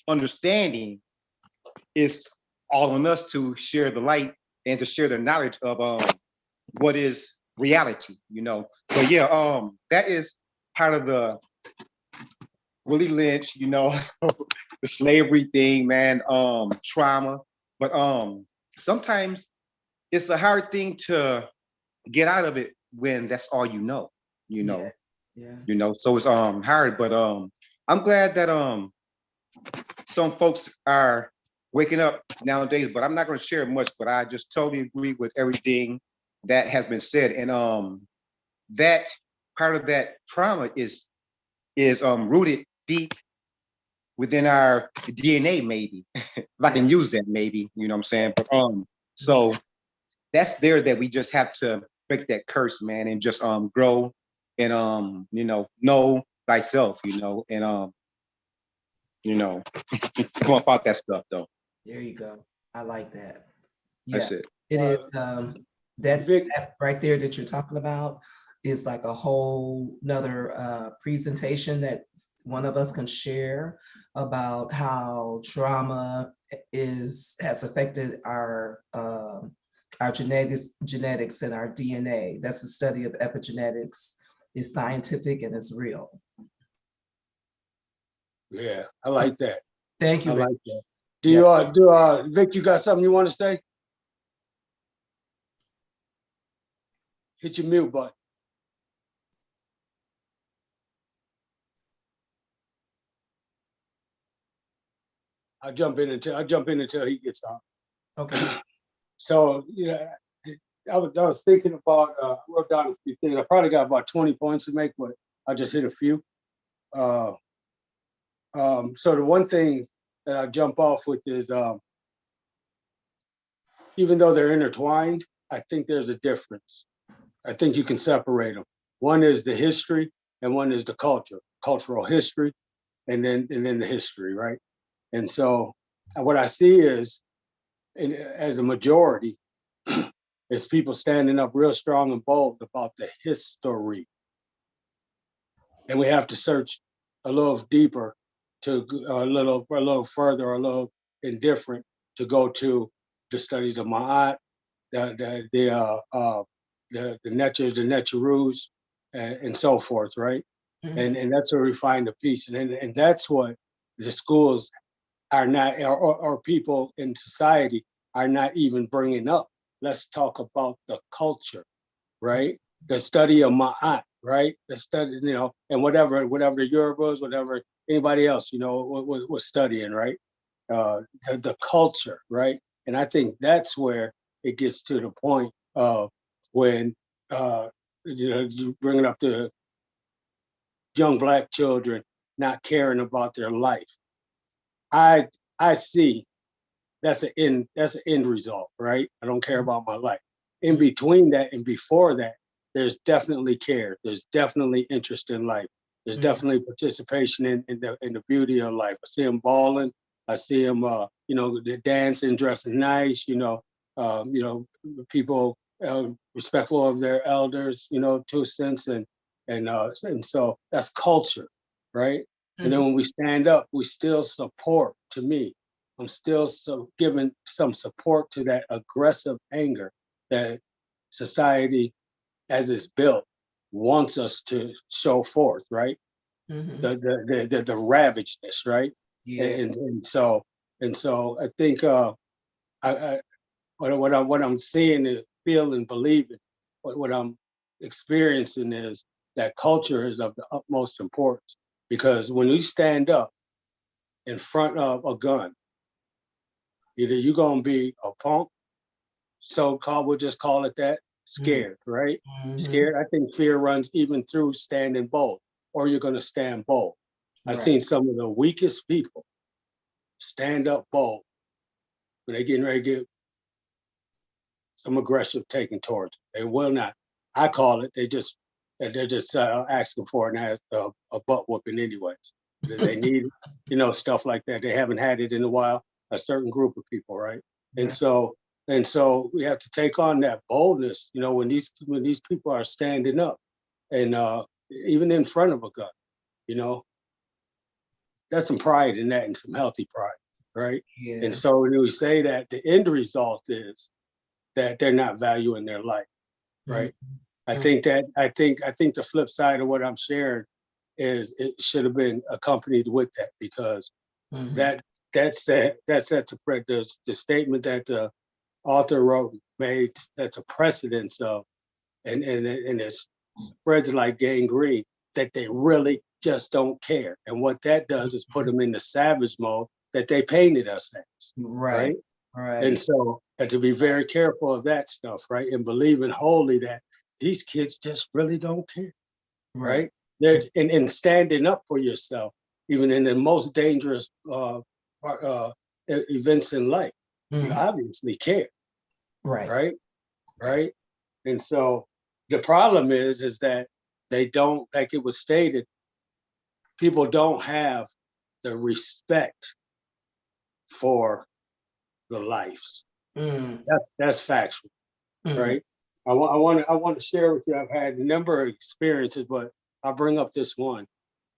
understanding, it's all on us to share the light and to share the knowledge of what is reality, you know. But yeah, that is part of the Willie Lynch, you know, the slavery thing, man, trauma. But sometimes it's a hard thing to get out of it when that's all you know, you know. Yeah. You know, so it's hard, but I'm glad that some folks are waking up nowadays, but I'm not going to share much, but I just totally agree with everything that has been said. And that part of that trauma is rooted deep within our DNA, maybe. If I can use that, maybe, you know what I'm saying? But so that's there that we just have to break that curse, man, and just grow and you know thyself, you know, and you know, come up out that stuff though. There you go. I like that. Yeah, That's it. it is. That, Vic, that right there that you're talking about is like a whole nother presentation that one of us can share about how trauma has affected our genetics and our DNA. That's the study of epigenetics. It's scientific and it's real. yeah, I like that. Thank you, I Rick. like that. Do you, Vic, you got something you want to say? Hit your mute button. I'll jump in until he gets on. Okay. So, yeah, I was thinking about, I wrote down a few things. I probably got about 20 points to make, but I just hit a few. So the one thing that I jump off with is, even though they're intertwined, I think there's a difference. I think you can separate them. One is the history and one is the cultural history, and then the history, right? And so what I see is, as a majority, is people standing up real strong and bold about the history. And we have to search a little deeper, to a little further, a little indifferent, to go to the studies of Ma'at, the Netchers, the Netcheroos, and so forth, right? Mhm. And that's where we find the peace. And that's what the schools are not, or people in society are not even bringing up. Let's talk about the culture, right? The study of Ma'at, right? The study, you know, and whatever the Yorubas, whatever anybody else, you know, was studying, right? The culture, right? And I think that's where it gets to the point of when, you know, you bring it up to young Black children not caring about their life. I see that's an end result, right? I don't care about my life. In between that and before that, there's definitely care. There's definitely interest in life. There's definitely participation in the beauty of life. I see them balling. I see them, you know, dancing, dressing nice. You know, people respectful of their elders. You know, to a sense, and so that's culture, right? And then when we stand up, we still support. To me, I'm still giving some support to that aggressive anger that society, as it's built, wants us to show forth, right? Mhm. The ravageness, right? Yeah. And so I think I what I'm seeing and feeling, believing, what I'm experiencing is that culture is of the utmost importance, because when you stand up in front of a gun, either you're gonna be a punk so-called, we'll just call it that, scared, right? Mhm. Scared. I think fear runs even through standing bold, or you're going to stand bold. I've Right. seen some of the weakest people stand up bold when they're getting ready to get some aggressive taken towards them. They will not. I call it, they're just asking for a butt whooping anyways. They need, stuff like that. They haven't had it in a while, a certain group of people, right? And Right. so we have to take on that boldness, when these people are standing up and even in front of a gun, that's some pride in that and some healthy pride, right? Yeah. And so when we say that, the end result is that they're not valuing their life, right? I think the flip side of what I'm sharing is it should have been accompanied with that, because Mhm. that sets the statement that the author made, that's a precedence of, and it spreads like gangrene, that they really just don't care. And what that does is put them in the savage mode that they painted us as, Right. right? And so, and to be very careful of that stuff, right? And believing wholly that these kids just really don't care, right? And standing up for yourself, even in the most dangerous events in life, you Mhm. obviously care, Right. right? And so the problem is that they don't, like it was stated, people don't have the respect for the lives. Mm. That's factual, Mhm. right? I want to share with you. I've had a number of experiences, but I'll bring up this one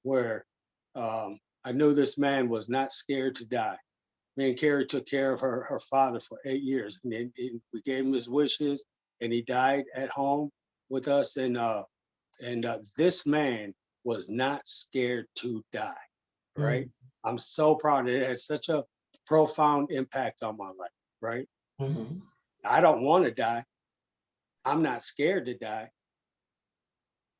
where I knew this man was not scared to die. Me and Carrie took care of her father for 8 years, and then we gave him his wishes, and he died at home with us. And this man was not scared to die, right? I'm so proud of it. It had such a profound impact on my life, right? Mhm. I don't want to die. I'm not scared to die.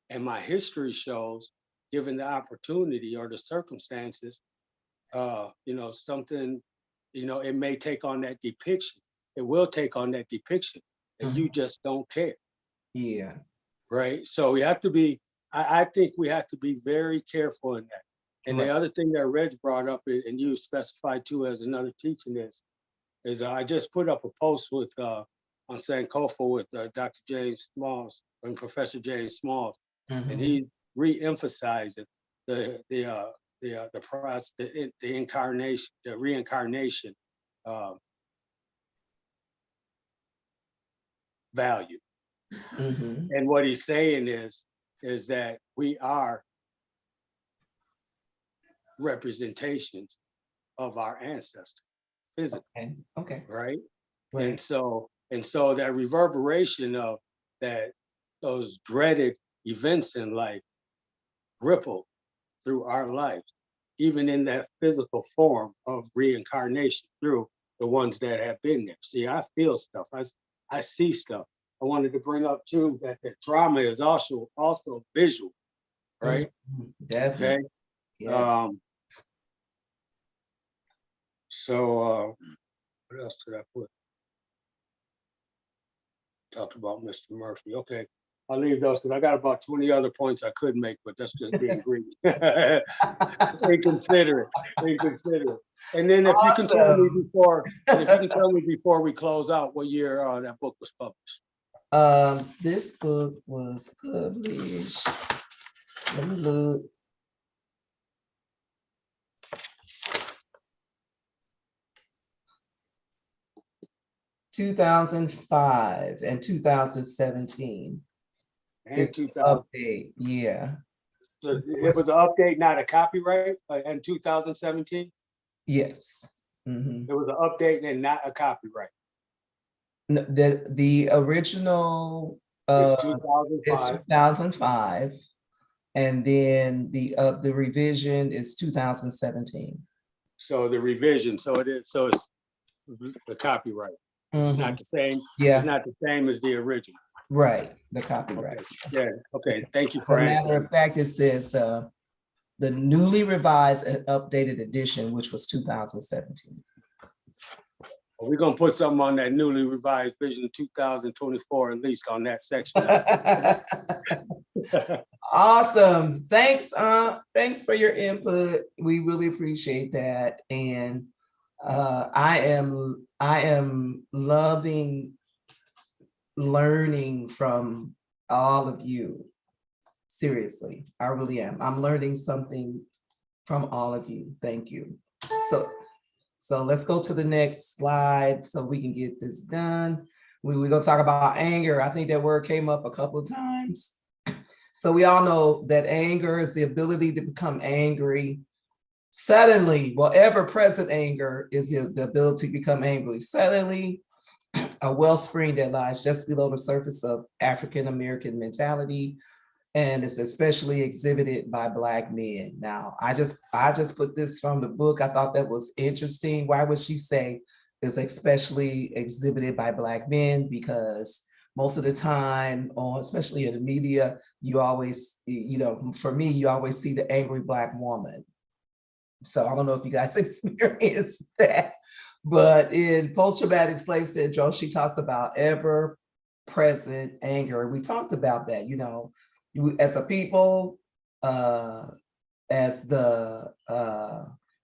And my history shows, given the opportunity or the circumstances, something, it may take on that depiction. It will take on that depiction, and you Mhm. just don't care, Yeah. right? So we have to be, I think we have to be very careful in that. And the Right. other thing that Reg brought up, and you specified too as another teaching is I just put up a post with on Sankofa with Dr. James Smalls and Professor James Smalls, and Mhm. he re-emphasized the incarnation, the reincarnation uh, value. Mhm. And what he's saying is that we are representations of our ancestors, physically, Okay. Okay. right? Right. And so that reverberation of that, those dreaded events in life ripple through our lives, even in that physical form of reincarnation through the ones that have been there. See, I feel stuff. I see stuff. I wanted to bring up too that the trauma is also visual, right? Mhm. Definitely. Okay. Yeah. Um, so what else did I put? Talked about Mr. Murphy. Okay. I'll leave those because I got about 20 other points I could make, but that's just being greedy. Inconsiderate, inconsiderate. And then if you can tell me Awesome. before we close out what year that book was published. This book was published. Let me look. 2005 and 2017 And is the 2000. update. Yeah. So it was an update, not a copyright. In 2017, Yes. Mhm. it was an update and not a copyright. The original It's is 2005. 2005, and then the revision is 2017. So the revision, so it is, so it's the copyright. It's not Mhm. the same. It's Yeah, not the same as the original. right. The copyright. Okay. Yeah. Okay. Thank you As for a matter answering. of fact, it says the newly revised and updated edition, which was 2017. We're gonna put something on that newly revised Vision 2024, at least on that section. Awesome. Thanks. Thanks for your input. We really appreciate that. And I am loving learning from all of you. Seriously, I really am. I'm learning something from all of you. Thank you. So let's go to the next slide so we can get this done. We're gonna talk about anger. I think that word came up a couple of times. So we all know that anger is the ability to become angry suddenly. Well, ever-present anger is the ability to become angry suddenly, a wellspring that lies just below the surface of African-American mentality, and it's especially exhibited by Black men. Now, I just put this from the book. I thought that was interesting. Why would she say it's especially exhibited by Black men? Because most of the time, or especially in the media, you always, for me, you always see the angry Black woman. So I don't know if you guys experienced that, but in post-traumatic slave syndrome, she talks about ever-present anger. We talked about that, as a people, as the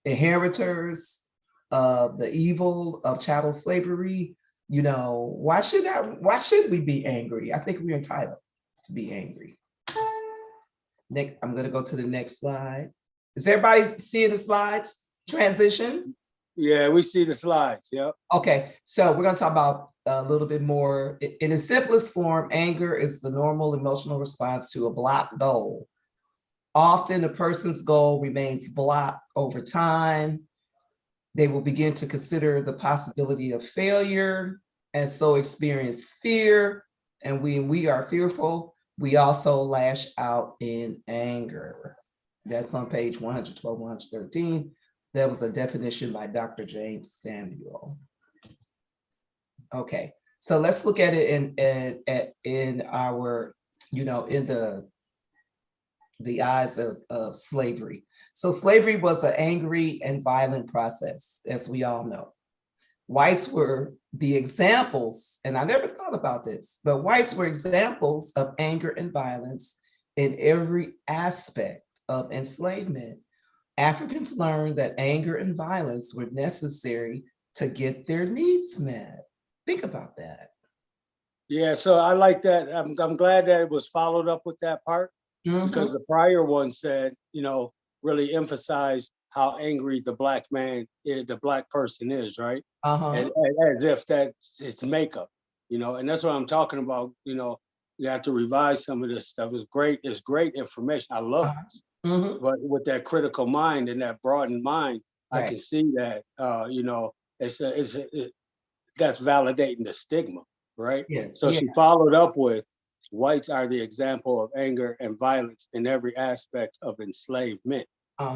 inheritors of the evil of chattel slavery, why should we be angry? I think we're entitled to be angry. Nick, I'm gonna go to the next slide. Is everybody seeing the slides? Transition? Yeah, we see the slides. Yep. Okay, so we're gonna talk about a little bit more. In its simplest form, anger is the normal emotional response to a blocked goal. Often a person's goal remains blocked over time. They will begin to consider the possibility of failure and so experience fear. And when we are fearful, we also lash out in anger. That's on page 112, 113. That was a definition by Dr. James Samuel. Okay, so let's look at it in our, in the eyes of slavery. So slavery was an angry and violent process, as we all know. Whites were the examples, and I never thought about this, but whites were examples of anger and violence in every aspect of enslavement. Africans learned that anger and violence were necessary to get their needs met. Think about that. Yeah, so I like that. I'm glad that it was followed up with that part, because the prior one said, really emphasized how angry the Black man, the Black person is, right? And as if that's its makeup, and that's what I'm talking about. You have to revise some of this stuff. It's great. It's great information. I love this. But with that critical mind and that broadened mind, I can see that, that's validating the stigma, right? Yes. So she followed up with, whites are the example of anger and violence in every aspect of enslavement,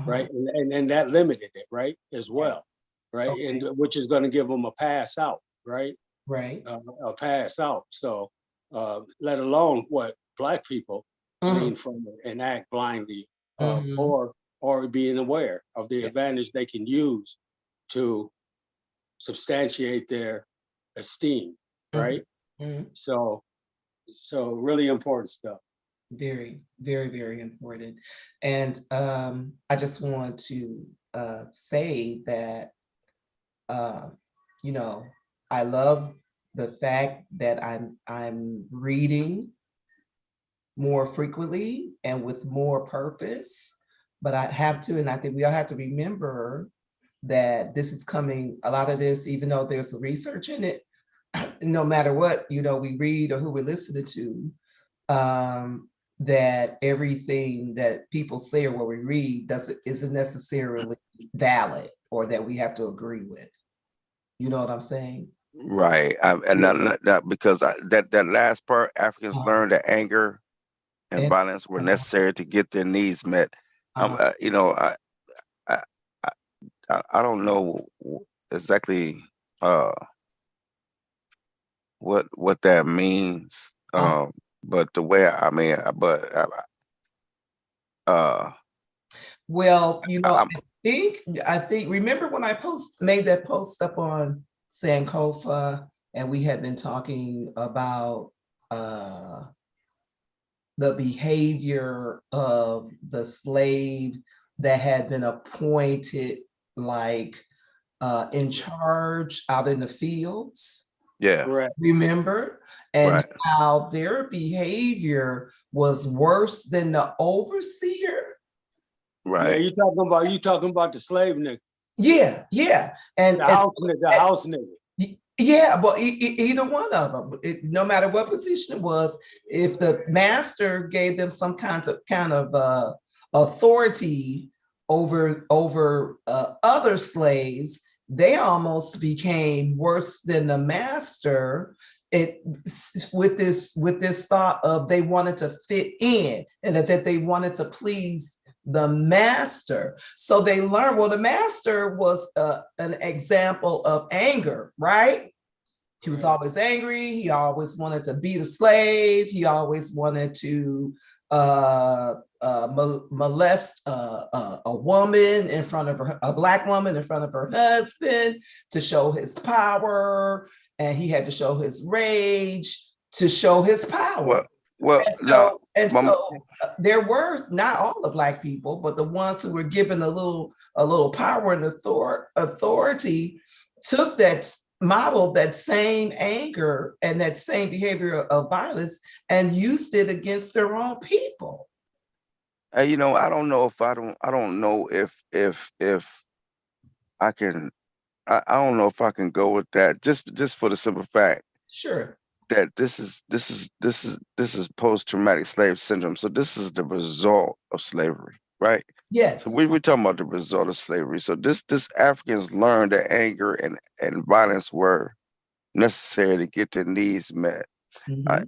right? And that limited it, right, as well, right? Okay. And which is going to give them a pass out, right? Right. A pass out. So let alone what Black people glean from it and act blindly of, or being aware of the advantage they can use to substantiate their esteem, right? So really important stuff. Very, very, very important. And I just want to say that, I love the fact that I'm reading more frequently and with more purpose, but I have to, and I think we all have to remember that this is coming, a lot of this, even though there's research in it, no matter what, we read or who we're listening to, that everything that people say or what we read isn't necessarily valid or that we have to agree with. You know what I'm saying? Right. And not because that last part, Africans learned that anger and violence were necessary to get their needs met. I don't know exactly what that means. But the way well, I think remember when I made that post up on Sankofa, and we had been talking about the behavior of the slave that had been appointed like in charge out in the fields. Yeah, Correct. Remember? And right. how their behavior was worse than the overseer. Yeah, Right. you talking about the slave nigga, Yeah, yeah. And, the house nigga. yeah, but either one of them, no matter what position it was, if the master gave them some kind of authority over other slaves, they almost became worse than the master. It with this thought of they wanted to fit in and that they wanted to please the master. So they learned, well, the master was an example of anger, right? He was always angry. He always wanted to beat a slave. He always wanted to molest a woman in front of a black woman in front of her husband to show his power. And he had to show his rage to show his power. Well, And now, so, and Mama, so there were not all the black people, but the ones who were given a little power and authority took that, modeled that same anger and that same behavior of violence and used it against their own people. you know, I don't know if I don't know if I can. I don't know if I can go with that. Just for the simple fact Sure. that this is post-traumatic slave syndrome. So this is the result of slavery, right? Yes. So we're talking about the result of slavery. So this Africans learned that anger and violence were necessary to get their needs met. Mhm.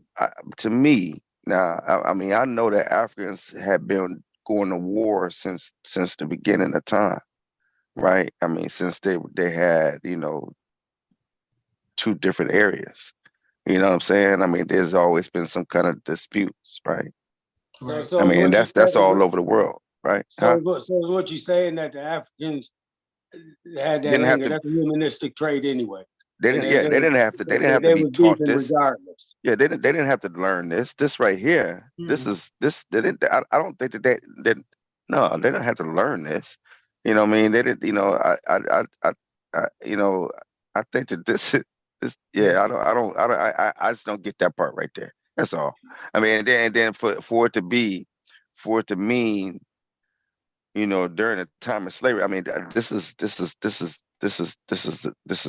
To me, now, I mean, I know that Africans have been going to war since the beginning of time, right? I mean, since they had, you know, two different areas. You know what I'm saying? I mean, there's always been some kind of disputes, right? So, Right. so I mean, what you that's all saying? over the world, right? So, what you saying that the Africans had that Didn't have anger? to. That's a humanistic trait anyway, They and didn't. Yeah, they didn't have to. They didn't have to they be was taught beefing this. regardless. Yeah, they didn't have to learn this. This right here. This Mm. is this. They didn't. I don't think that no, they didn't have to learn this. You know what I mean? They didn't. You know, you know, I think that this. Yeah. Yeah, I just don't get that part right there. That's all. I mean, and then for it to be, for it to mean, you know, during the time of slavery. I mean, this is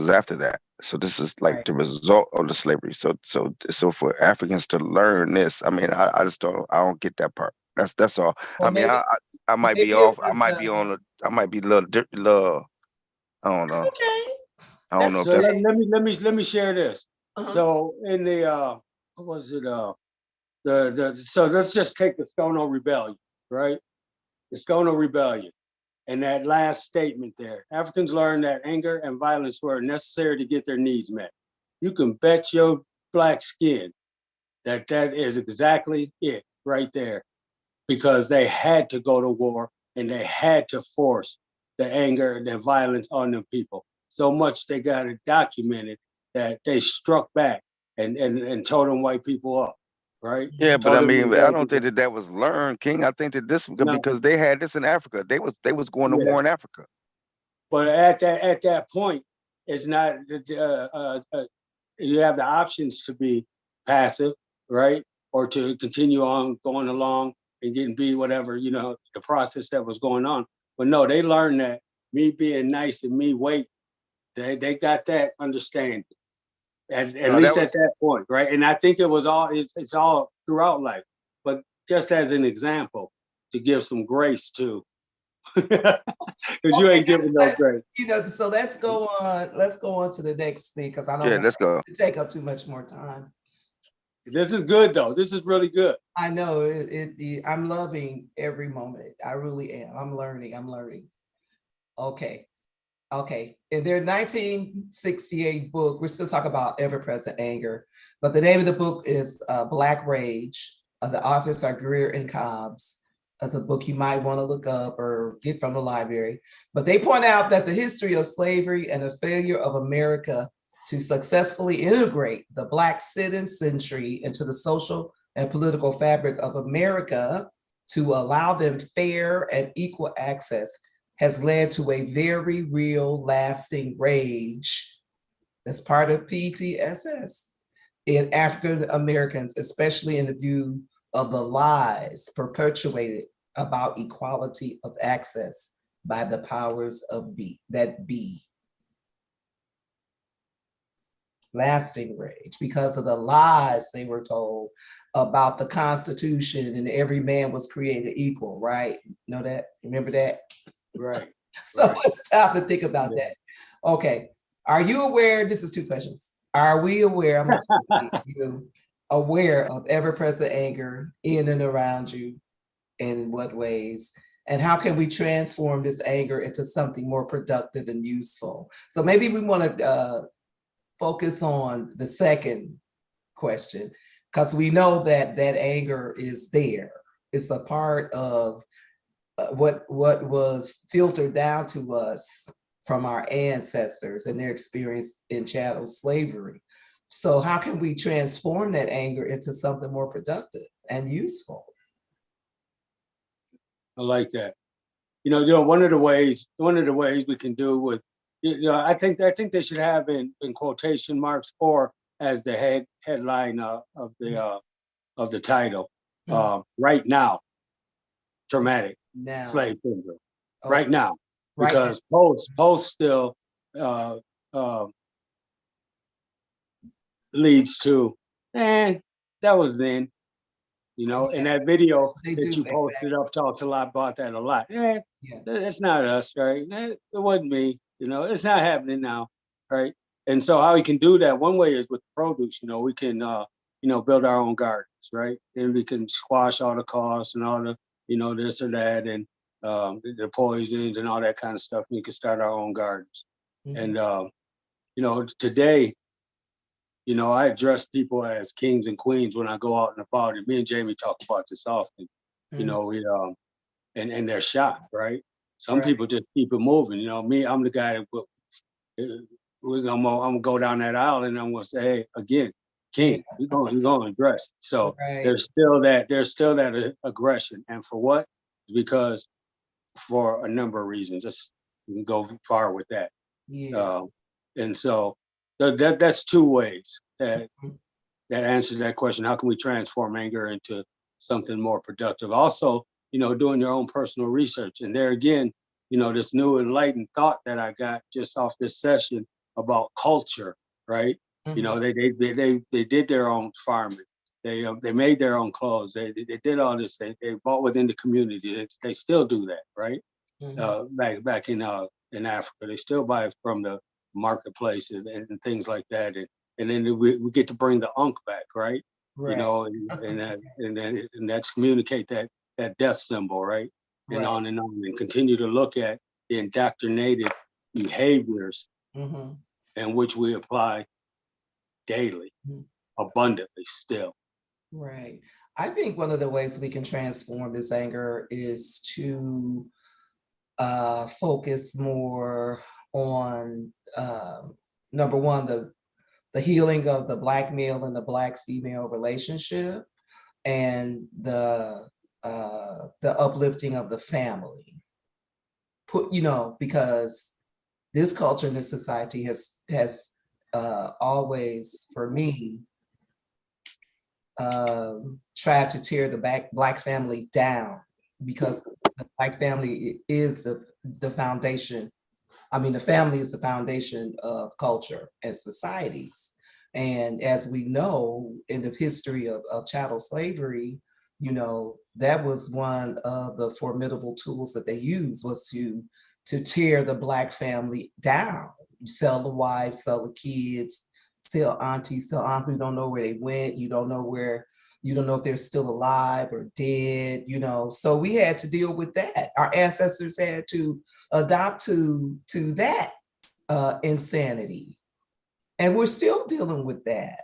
after that. So this is like Right. the result of the slavery. So for Africans to learn this, I mean, I just don't get that part. That's all. I Well, mean, I might be maybe it off. I was might be on. I might be a little. I don't know. okay. I don't know if So that's. let me share this. Uh-huh. So in the what was it? The so let's just take the Stono Rebellion, right? The Stono Rebellion. And that last statement there, Africans learned that anger and violence were necessary to get their needs met. You can bet your black skin that that is exactly it right there, because they had to go to war and they had to force the anger and the violence on them people. So much they got it documented that they struck back and told them white people up, right? Yeah, but Told I them mean, I white don't think people, that was learned, King. I think that this no, because they had this in Africa. They was going to yeah. war in Africa. But at that point, it's not. You have the options to be passive, right, or to continue on going along and getting beat, whatever you know the process that was going on. But no, they learned that me being nice and me wait. They got that understanding at No, that least was at that point, right? And I think it was all it's all throughout life. But just as an example, to give some grace to, because you Okay, ain't giving no grace. so let's go on. Let's go on to the next thing because I don't yeah. want Let's go. to take up too much more time. This is good though. This is really good. I know I'm loving every moment. I really am. I'm learning. Okay. Okay. In their 1968 book, we're still talking about ever-present anger, but the name of the book is Black Rage. The authors are Greer and Cobbs. That's a book you might want to look up or get from the library. But they point out that the history of slavery and the failure of America to successfully integrate the Black citizenry into the social and political fabric of America to allow them fair and equal access has led to a very real lasting rage that's part of PTSS in African Americans, especially in the view of the lies perpetuated about equality of access by the powers of that be. Lasting rage because of the lies they were told about the Constitution and every man was created equal, right? Know that? Remember that? Right. So Right. it's time to think about Yeah. that. Okay. Are you aware? This is 2 questions. Are we aware? I'm assuming you aware of ever-present anger in and around you? In what ways? And how can we transform this anger into something more productive and useful? So maybe we want to focus on the second question, because we know that that anger is there. It's a part of what was filtered down to us from our ancestors and their experience in chattel slavery. So how can we transform that anger into something more productive and useful? I like that. One of the ways we can do with, I think they should have in quotation marks or as the headline of the title, right now, traumatic Now, slave syndrome. okay, Right now, right because post still leads to, that was then. In Yeah, that video they that do, you posted up talks a lot about that a lot. yeah, It's not us, right? It wasn't me. It's not happening now, right? And so how we can do that, one way is with produce. We can, build our own gardens, right? And we can squash all the costs and all the, this or that, and the poisons and all that kind of stuff. We can start our own gardens. mhm, And today, I address people as kings and queens when I go out and about. And me and Jamie talk about this often. mhm, We and they're shocked, right? Some right, people just keep it moving. Me, I'm the guy that I'm gonna go down that aisle and I'm gonna say, hey, again, yeah, king, you're gonna address it. So right, there's still that aggression, and for what? Because for a number of reasons. Just we can go far with that. yeah, Um, and so that's 2 ways mhm, that answers that question. How can we transform anger into something more productive? Also, doing your own personal research. And there again, this new enlightened thought that I got just off this session about culture, right? mhm, They did their own farming. They made their own clothes. They did all this. They bought within the community. They still do that, right? mhm, Back in Africa, they still buy from the marketplaces and things like that. And then we get to bring the unk back, right? right, And that's communicate that death symbol, right? right, And on, and continue to look at the indoctrinated behaviors mhm, in which we apply daily, mhm, abundantly still. right. I think one of the ways we can transform this anger is to focus more on number one, the healing of the Black male and the Black female relationship, and the uplifting of the family. Because this culture and this society has always, for me, tried to tear the Black family down, because the Black family is the foundation. I mean, the family is the foundation of culture and societies. And as we know, in the history of chattel slavery, that was one of the formidable tools that they used, was to tear the Black family down. You sell the wives, sell the kids, sell aunties, sell uncle. You don't know where they went. You don't know if they're still alive or dead. So we had to deal with that. Our ancestors had to adopt to that insanity, and we're still dealing with that.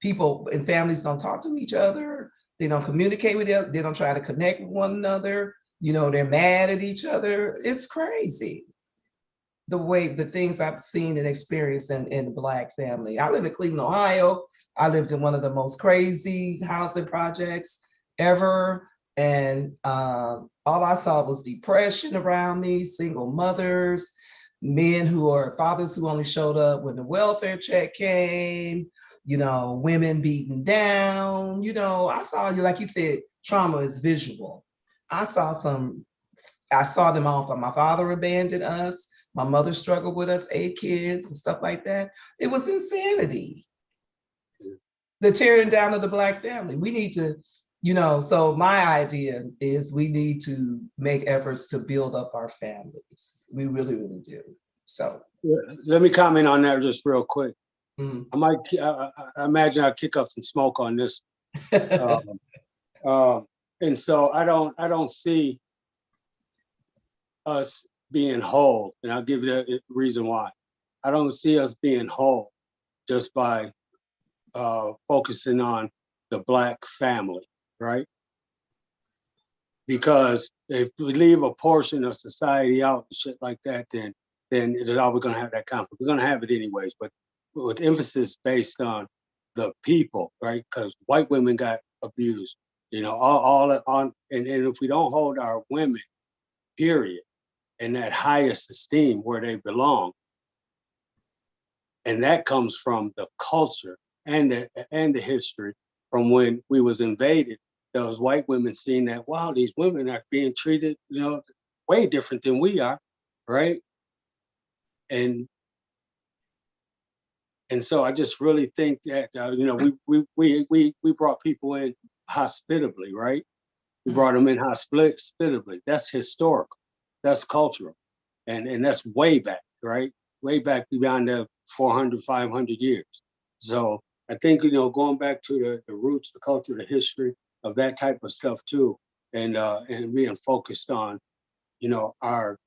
People and families don't talk to each other. They don't communicate with each other. They don't try to connect with one another. They're mad at each other. It's crazy. the things I've seen and experienced in the Black family. I live in Cleveland, Ohio. I lived in one of the most crazy housing projects ever. And all I saw was depression around me, single mothers, men who are fathers who only showed up when the welfare check came, women beaten down. I saw, like you said, trauma is visual. I saw them all. My father abandoned us. My mother struggled with us, 8 kids and stuff like that. It was insanity. The tearing down of the Black family. We need to, so my idea is we need to make efforts to build up our families. We really, really do. So let me comment on that just real quick. mm. I imagine I'll kick up some smoke on this. And so I don't see us being whole, and I'll give you the reason why. I don't see us being whole just by focusing on the Black family, right? Because if we leave a portion of society out and shit like that, then it's always going to have that conflict. We're going to have it anyways, but with emphasis based on the people, right? Because white women got abused, all on, and if we don't hold our women, period, in that highest esteem where they belong, and that comes from the culture and the history from when we was invaded. Those white women seeing that, wow, these women are being treated, way different than we are, right? And so I just really think that we brought people in hospitably, right? We brought them in hospitably. That's historical. That's cultural. And that's way back, right? Way back beyond the 400, 500 years. So I think, going back to the roots, the culture, the history of that type of stuff too, and being focused on, our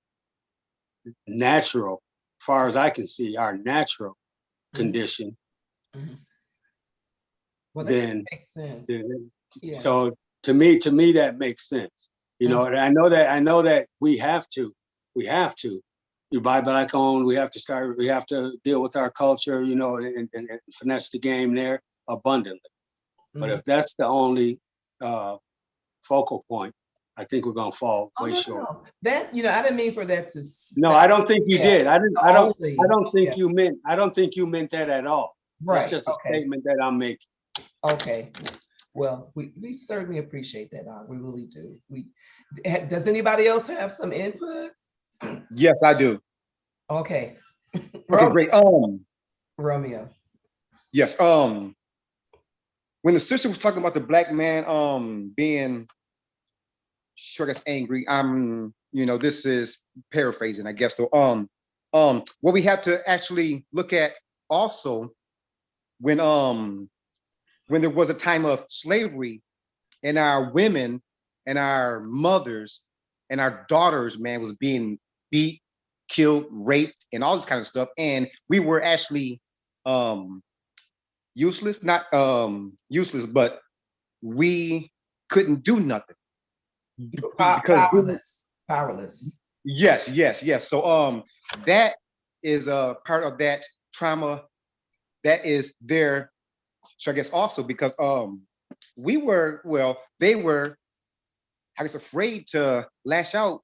natural, as far as I can see, our natural condition. Mm-hmm. Well, Then makes sense. Yeah. So to me, that makes sense. And I know that we have to. You buy Black owned, we have to deal with our culture, and finesse the game there abundantly. Mm-hmm. But if that's the only focal point, I think we're gonna fall way short. No. That, I didn't mean for that to. No, I don't think you did. I don't think you meant that at all. Right. That's just a statement that I'm making. Okay. Well, we certainly appreciate that. We really do. Does anybody else have some input? Yes, I do. Okay. Okay, great. Romeo. Yes. When the sister was talking about the Black man being, sure, I guess angry. This is paraphrasing, I guess. So what we have to actually look at also when there was a time of slavery, and our women and our mothers and our daughters, man, was being beat, killed, raped, and all this kind of stuff. And we were actually useless, not useless, but we couldn't do nothing. Powerless. Yes. So that is a part of that trauma that is there. So I guess also because they were, I guess, afraid to lash out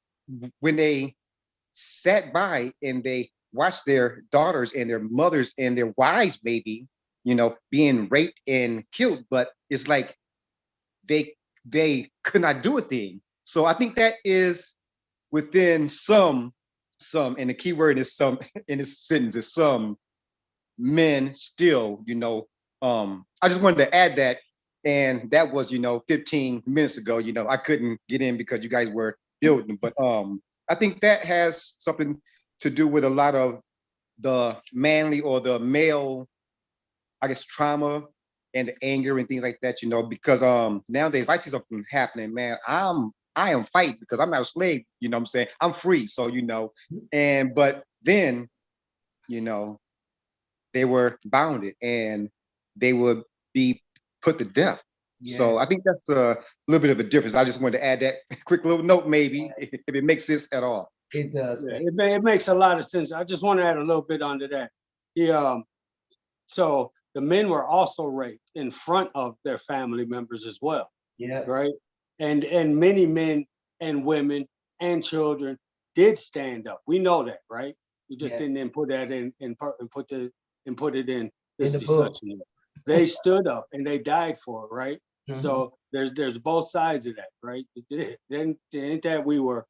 when they sat by and they watched their daughters and their mothers and their wives maybe, being raped and killed. But it's like they could not do a thing. So I think that is within some, and the key word is some in this sentence is some men still, I just wanted to add that. And that was, 15 minutes ago, I couldn't get in because you guys were building, but I think that has something to do with a lot of the manly or the male, I guess, trauma and the anger and things like that, because nowadays if I see something happening, man, I am fighting because I'm not a slave, what I'm saying? I'm free. So, but then, they were bounded and they would be put to death. Yeah. So I think that's a little bit of a difference. I just wanted to add that quick little note, maybe, if it makes sense at all. It does. Yeah, it makes a lot of sense. I just want to add a little bit onto that. So the men were also raped in front of their family members as well, Yeah. right? And many men and women and children did stand up. We know that, right? We just Yeah. didn't put that in put it in this In the book. discussion. They stood up and they died for it, right? Mhm. So there's both sides of that, right? Then ain't that we were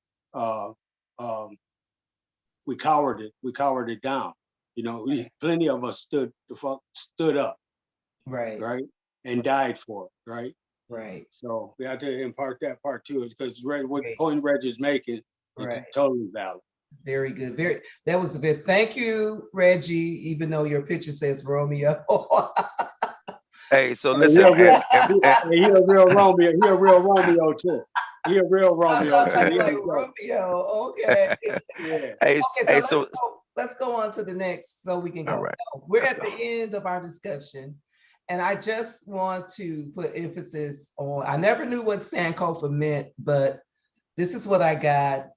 we cowered it down. You know, plenty of us stood up, Right. right, and died for it, right. Right. So we have to impart that part too, is because what Right. point Reg is making is Right. totally valid. Very good. That was a bit. Thank you, Reggie, even though your picture says Romeo. Hey, so He listen, a real Romeo. He a real Romeo too. He a real I Romeo thought too. you He were ain't joking. Romeo. Okay. Yeah. hey, Okay, so so let's go on to the next so we can go. all right, So we're let's at go. the end of our discussion. And I just want to put emphasis on, I never knew what Sankofa meant, but this is what I got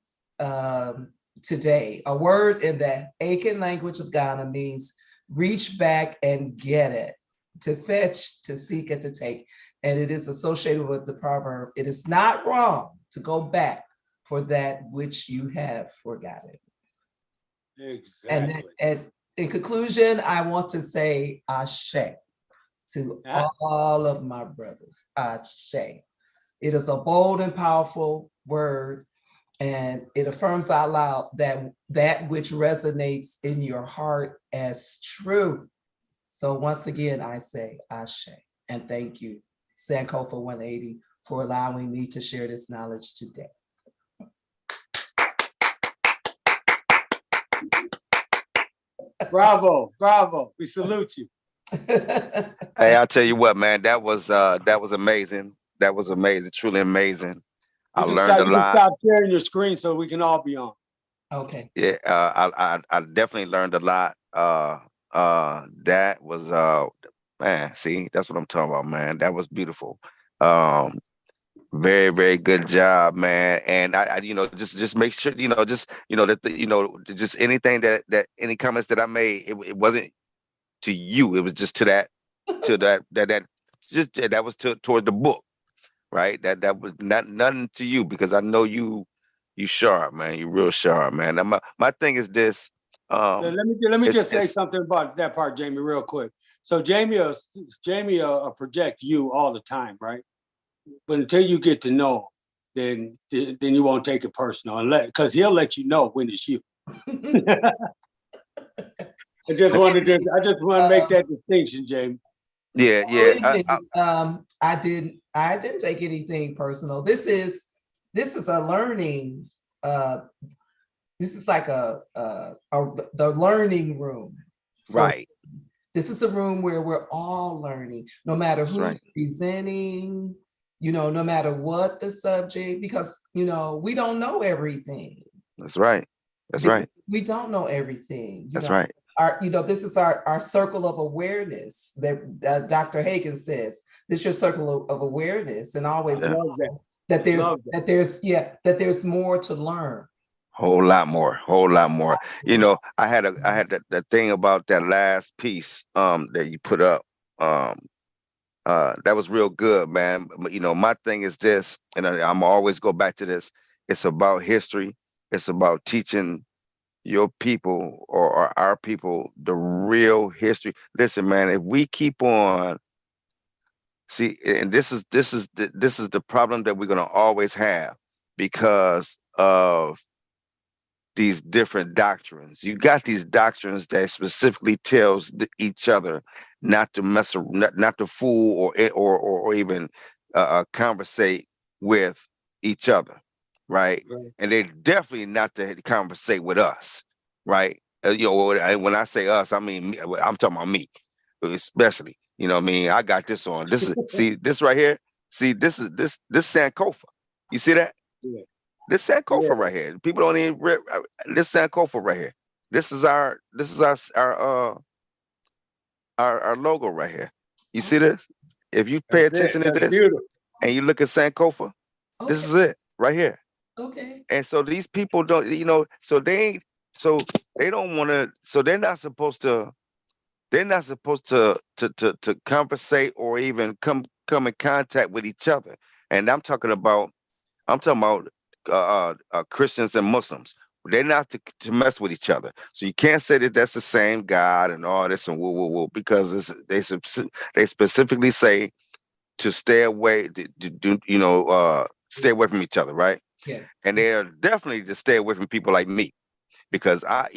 today. A word in the Akan language of Ghana means reach back and get it, to fetch, to seek, and to take. And it is associated with the proverb, it is not wrong to go back for that which you have forgotten. Exactly. And in conclusion, I want to say Ashe to all of my brothers. Ashe. It is a bold and powerful word, and it affirms out loud that which resonates in your heart as true. So once again, I say Ashe, and thank you, Sankofa 180, for allowing me to share this knowledge today. Bravo, bravo. We salute you. Hey, I'll tell you what, man, that was amazing. That was amazing, truly amazing. I learned a You can lot. stop sharing your screen so we can all be on. Okay. Yeah, I definitely learned a lot. That was man, see, that's what I'm talking about, man. That was beautiful. Very, very good job, man. And I just make sure, just anything that any comments that I made, it wasn't to you. It was just to that that was toward the book, right? That was nothing to you, because I know you sharp, man. You real sharp, man. Now, my thing is this. Let me just say it's something about that part, Jamie, real quick. So Jamie project you all the time, right? But until you get to know him, then you won't take it personal, because he'll let you know when it's you. I just want to make that distinction, Jamie. yeah. I didn't take anything personal. This is a learning. This is like the learning room. Right. This is a room where we're all learning, no matter who's presenting, no matter what the subject, because, we don't know everything. That's right. That's right. We don't know everything. That's right. This is our circle of awareness that Dr. Hagen says. This is your circle of awareness, and always know that there's more to learn. Whole lot more. I had the thing about that last piece that you put up. That was real good, man. But, my thing is this, and I'm always go back to this. It's about history. It's about teaching your people or our people the real history. Listen, man, if we keep on, see, and this is the problem that we're gonna always have because of these different doctrines. You got these doctrines that specifically tells each other not to mess around, not to fool or even conversate with each other, right? And they definitely not to conversate with us, right? When I say us, I mean I'm talking about me, especially. You know what I mean? I got this on. This is see this right here. See this Sankofa. You see that? Yeah. This Sankofa right here. People don't even this Sankofa right here. This is our logo right here. You see this? If you pay attention to this and you look at Sankofa, this is it right here. Okay. And so these people don't, so they don't want to, so they're not supposed to conversate or even come in contact with each other. And I'm talking about Christians and Muslims. They're not to mess with each other. So you can't say that that's the same God and all this and woo woo woo, because they specifically say to stay away, stay away from each other, right? Yeah. And they're definitely to stay away from people like me, because I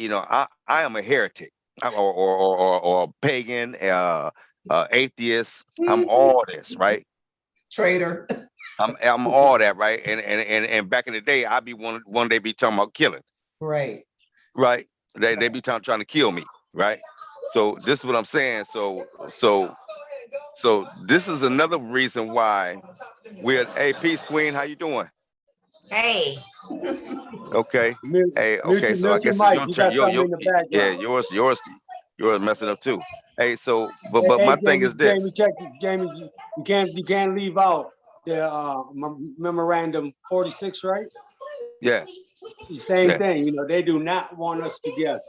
am a heretic, or pagan, atheist. I'm all this, right? Traitor. I'm all that, right? And back in the day, I'd be one day be talking about killing, Right. right? They be trying to kill me, right? So this is what I'm saying. So this is another reason why we're, hey, peace queen, how you doing? Hey, Okay. Mute, Hey, mute okay. So I mute your guess it's mic. your You turn. got something in the Yeah, background. yours messing up too. Hey, so Hey, but hey, my thing is this. Jamie, check it. Jamie, you can't leave out the memorandum 46, right? Yeah, Same yeah, thing. They do not want us together,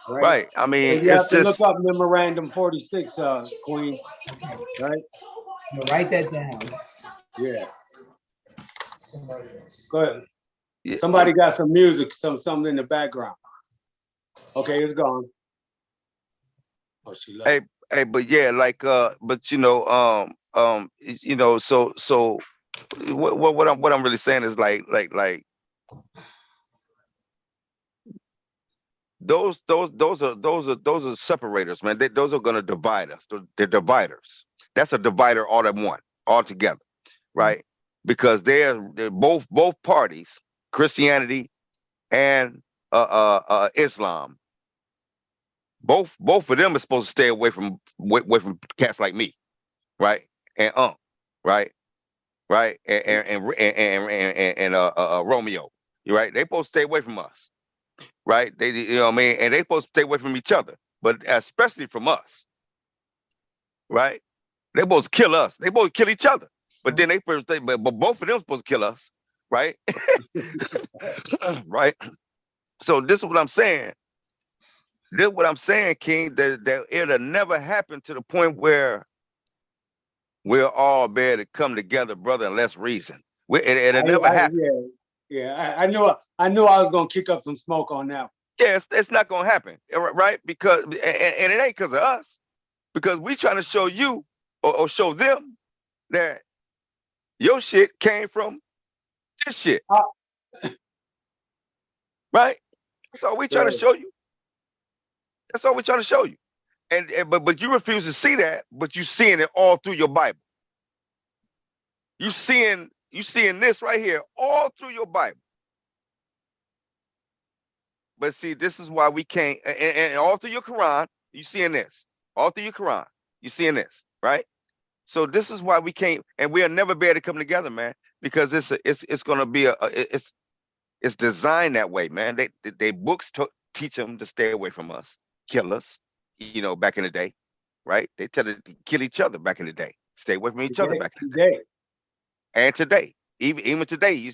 right? right. I mean, So you it's have to look just up memorandum 46, Queen, Okay. right? I'm gonna write that down. Yeah. Go ahead. yeah, Somebody got some music, something in the background. Okay, it's gone. Oh, she left. hey, but yeah, like but so what I'm really saying is like those are separators, man. Those are gonna divide us. They're dividers. That's a divider all at one, all together, right? Because they're both parties, Christianity and Islam. Both of them are supposed to stay away from cats like me, right? And right, right, and Romeo, you right? They supposed to stay away from us, right? They, what I mean, and they supposed to stay away from each other, but especially from us, right? They supposed to kill us. They supposed to kill each other, but then but both of them supposed to kill us, right? Right. So this is what I'm saying. This is what I'm saying, King. That it'll never happen to the point where we'll all be able to come together, brother, and let's reason. It'll never happen. Yeah. I knew I was gonna kick up some smoke on that. Yeah, it's not gonna happen, right? Because and it ain't because of us, because we trying to show you or show them that your shit came from this shit, right? That's all we trying to Right. show you. That's all we trying to show you. But you refuse to see that, but you seeing it all through your Bible. You seeing this right here all through your Bible. But see, this is why we can't, and all through your Quran, you seeing this. All through your Quran, you seeing this, right? So this is why we can't, and we'll never be able to come together, man, because it's gonna be it's designed that way, man. They books teach them to stay away from us, kill us, back in the day, right? They tell them to kill each other back in the day, stay away from each other back in the day, and today, even today,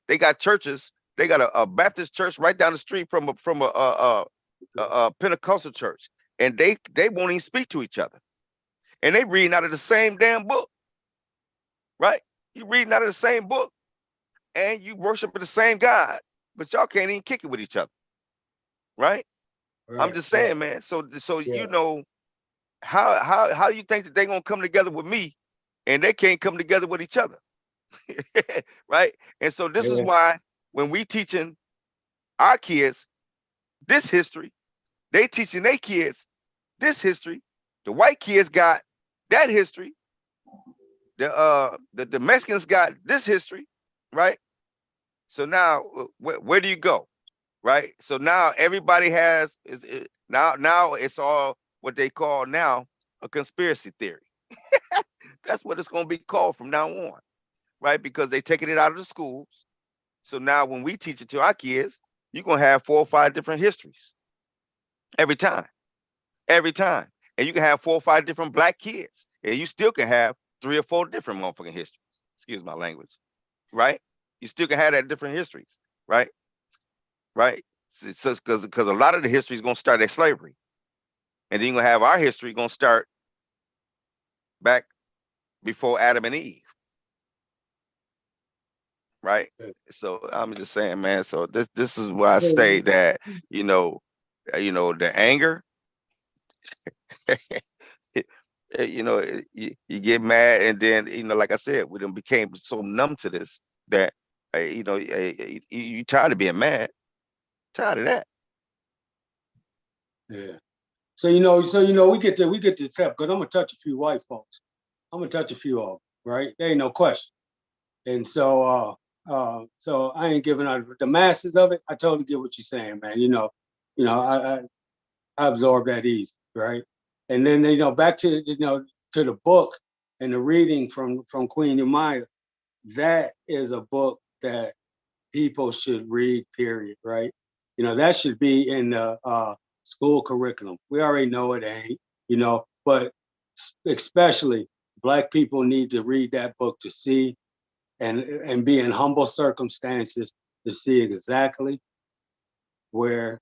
they got churches. They got a Baptist church right down the street from a Pentecostal church, and they won't even speak to each other, and they reading out of the same damn book, right? You reading out of the same book, and you worshiping the same God, but y'all can't even kick it with each other, right? I'm just saying, man. So how do you think that they gonna come together with me, and they can't come together with each other, right? And so this is why when we teaching our kids this history, they teaching their kids this history. The white kids got that history. The Mexicans got this history, right? So now where do you go, right? So now everybody has now it's all what they call now a conspiracy theory. That's what it's going to be called from now on, right? Because they taking it out of the schools. So now when we teach it to our kids, you're going to have 4 or 5 different histories every time, and you can have 4 or 5 different black kids, and you still can have 3 or 4 different motherfucking histories. Excuse my language, right? You still can have that different histories, right? Right? So because a lot of the history is gonna start at slavery, and then you're gonna have our history gonna start back before Adam and Eve, right? Yeah. So I'm just saying, man. So this is why I say that the anger, you get mad, and then like I said, we done became so numb to this that you tired of being mad, tired of that. Yeah. So we get to tap because I'm gonna touch a few white folks. I'm gonna touch a few of them, right? There ain't no question. And so I ain't giving out the masses of it. I totally get what you're saying, man. I absorb that easy, right? And then back to to the book and the reading from Queen Umaya. That is a book that people should read. Period, right? That should be in the school curriculum. We already know it ain't, but especially Black people need to read that book to see and be in humble circumstances to see exactly where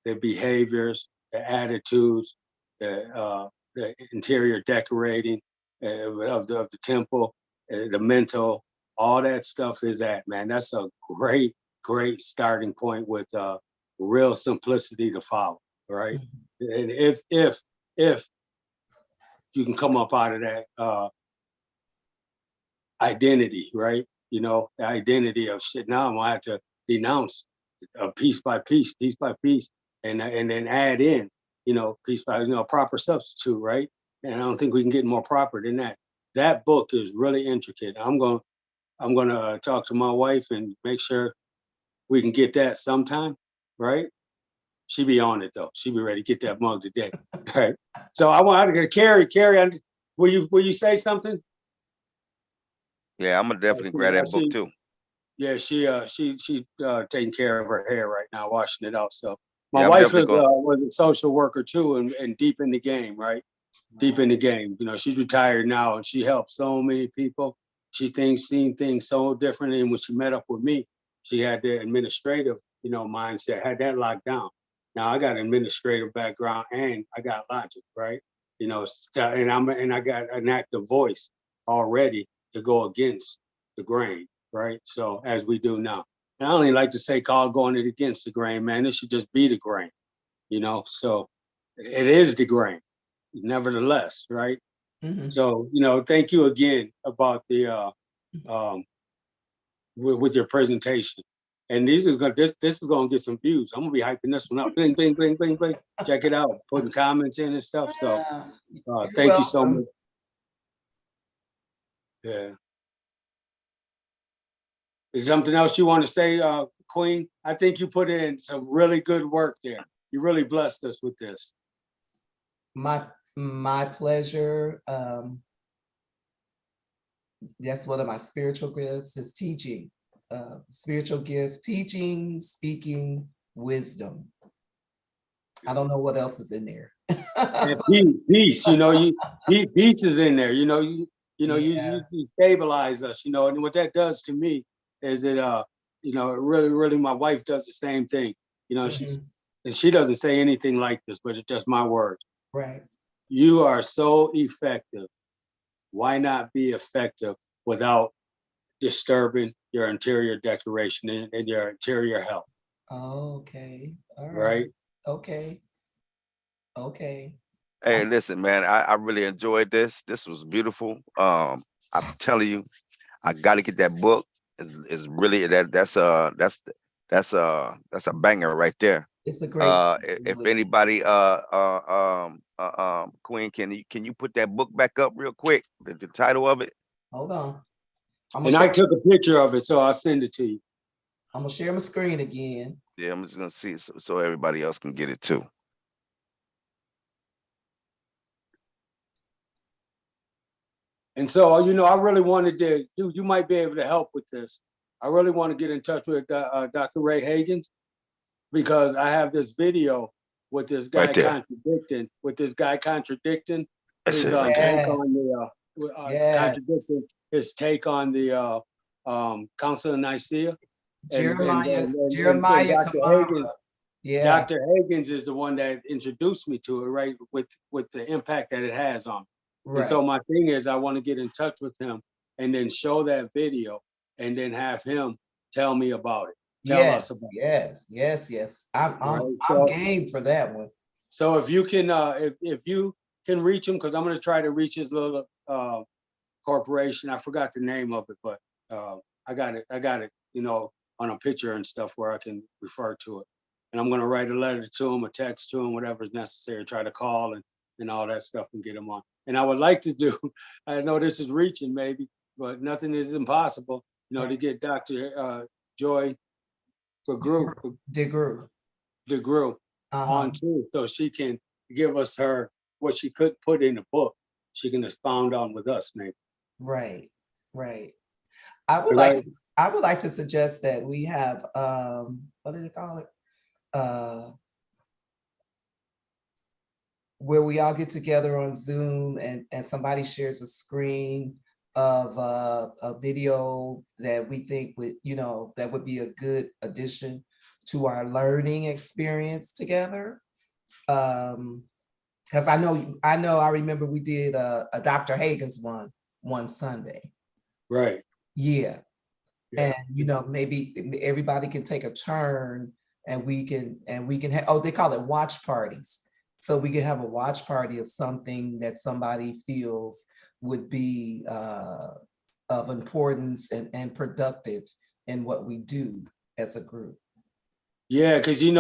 the behaviors, the attitudes, the interior decorating of the temple, the mental, all that stuff is at, man. That's a great, great starting point with real simplicity to follow, right? And if you can come up out of that identity, right? The identity of shit. Now I'm gonna have to denounce piece by piece, and then add in, piece by proper substitute, right? And I don't think we can get more proper than that. That book is really intricate. I'm gonna talk to my wife and make sure we can get that sometime, right? She be on it though. She be ready to get that mug today, right? So I want to Carrie. Will you say something? Yeah, I'm gonna definitely grab that book too. Yeah, she taking care of her hair right now, washing it off. So my Yeah, I'm wife definitely going. was a social worker too, and deep in the game, right? Deep in the game. She's retired now, and she helps so many people. Seen things so differently. And when she met up with me, she had the administrative, mindset, had that locked down. Now I got an administrative background and I got logic, right? And I got an active voice already to go against the grain, right? So as we do now. And I don't even like to say call going it against the grain, man. It should just be the grain, So it is the grain, nevertheless, right? Mhm. So, thank you again about the with your presentation. And this is gonna get some views. I'm gonna be hyping this one up. Bling, bling, bling, bling, bling. Check it out. Putting comments in and stuff. So You're thank you so welcome. much. Yeah. Is something else you want to say, Queen? I think you put in some really good work there. You really blessed us with this. My pleasure. That's one of my spiritual gifts is teaching. Spiritual gift, teaching, speaking, wisdom. I don't know what else is in there. And peace, peace is in there. You stabilize us. And what that does to me is it really, really, my wife does the same thing. She doesn't say anything like this, but it's just my words. Right. You are so effective. Why not be effective without disturbing your interior decoration and your interior health? Okay. All right. Right. Okay. Okay. Hey, listen, man, I really enjoyed this. This was beautiful. I'm telling you, I got to get that book. It's really that's a banger right there. It's a great. If Really. anybody, Queen, can you put that book back up real quick? The title of it. Hold on. And I took a picture of it, so I'll send it to you. I'm gonna share my screen again. Yeah, I'm just gonna see it so everybody else can get it too. And so, I really wanted to, you might be able to help with this. I really want to get in touch with Dr. Ray Hagens because I have this video with this guy Right there. contradicting That's his it right take there. on the Yes. contradicting his take on the Council of Nicaea. Jeremiah Dr. Kamara. Hagen, Yeah, Dr. Hagens is the one that introduced me to it, right? With the impact that it has on me. And right. so my thing is, I want to get in touch with him and then show that video and then have him tell me about it. Tell us about Yes. I'm Right, so- game for that one. So if you can, if you can reach him, because I'm going to try to reach his little corporation. I forgot the name of it, but I got it, you know, on a picture and stuff where I can refer to it. And I'm going to write a letter to him, a text to him, whatever is necessary, try to call and all that stuff and get him on. And I would like to do, I know this is reaching maybe, but nothing is impossible, you know, to get Dr. Joy DeGru. DeGru on too, so she can give us what she could put in the book. She can expound on with us, maybe. Right. I would like to suggest that we have what do they call it? Where we all get together on Zoom and somebody shares a screen of a video that we think would, you know, that would be a good addition to our learning experience together. Because I remember we did a Dr. Hagen's one Sunday. Right. Yeah. Yeah. And you know, maybe everybody can take a turn and we can have, they call it watch parties. So we can have a watch party of something that somebody feels would be of importance and productive in what we do as a group. Yeah, because the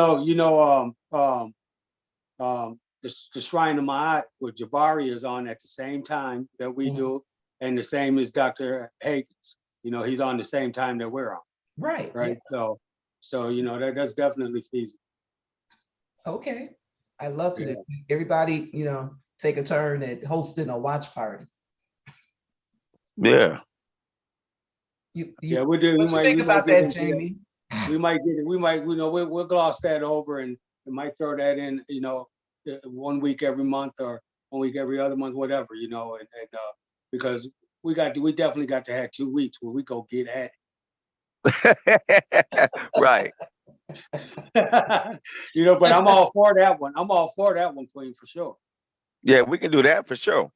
Shrine of Ma'at with Jabari is on at the same time that we do, and the same as Dr. Hagens. You know, he's on the same time that we're on. Right. Right. Yes. So you know that's definitely feasible. Okay. I love to Yeah. do. Everybody, you know, take a turn at hosting a watch party. Yeah. Yeah, we do. What you think about that, Jamie? We might get it. We might, you know, we'll gloss that over and might throw that in, you know, 1 week every month or 1 week every other month, whatever, you know, and because we definitely got to have 2 weeks where we go get at Right. it. You know, but I'm all for that one. I'm all for that one, Queen, for sure. Yeah, we can do that for sure.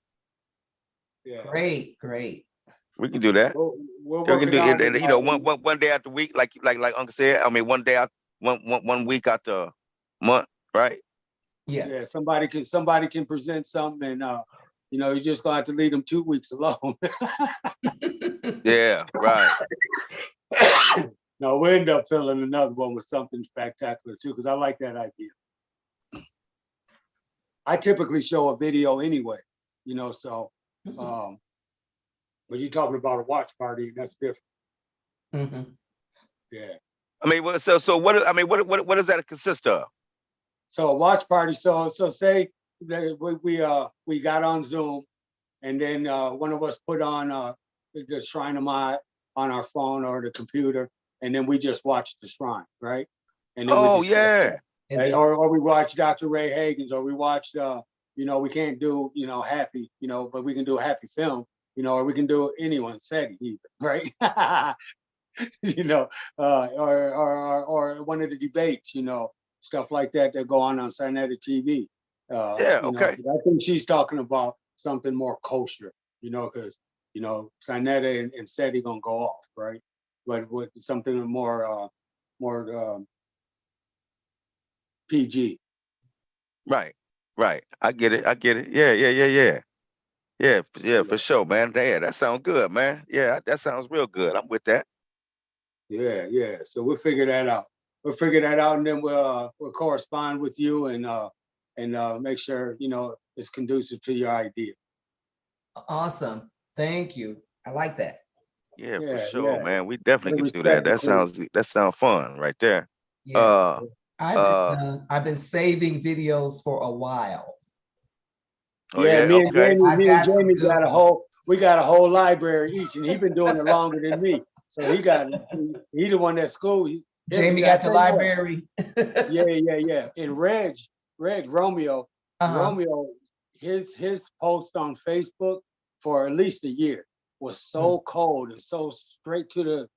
Yeah. Great. We can do that. We're We can working do on it, it. and, you know, one day out the week, like Uncle said. I mean, one day out, one week out the month, right? Yeah. Yeah, somebody can present something, and you know, you're just gonna have to leave them 2 weeks alone. Yeah, right. No, we'll end up filling another one with something spectacular too, because I like that idea. I typically show a video anyway, you know, so when you're talking about a watch party, that's different. Mm-hmm. Yeah. I mean, what does that consist of? So a watch party. So say that we got on Zoom, and then one of us put on the Shrine of Ma'at on our phone or the computer, and then we just watch the shrine, right? And then Oh, we just yeah. or we watch Dr. Ray Hagens, or we watched you know, we can't do, you know, Happy, you know, but we can do a Happy film, you know, or we can do anyone said even, right? You know, or one of the debates, you know, stuff like that go on Sinetta TV. Yeah, You know, okay. but I think she's talking about something more kosher, you know, because you know Sinetta and SETI gonna go off, right? But with something more PG. Right. I get it. Yeah, for sure, man. Yeah, that sounds good, man. Yeah, that sounds real good. I'm with that. Yeah. So we'll figure that out. And then we'll correspond with you and make sure, you know, it's conducive to your idea. Awesome. Thank you. I like that. Yeah, for Yeah, sure, yeah. man. We definitely Gotta can do that. respect the That sounds fun right there. Yeah. Uh, I've been saving videos for a while. oh Yeah, yeah, okay. I've got some Jamie good got ones. we got a whole library each, and he's been doing it longer than me. So he the one that school. Jamie got the library. Yeah. And Reg Romeo, Uh-huh. Romeo, his post on Facebook for at least a year. was so cold and so straight to the,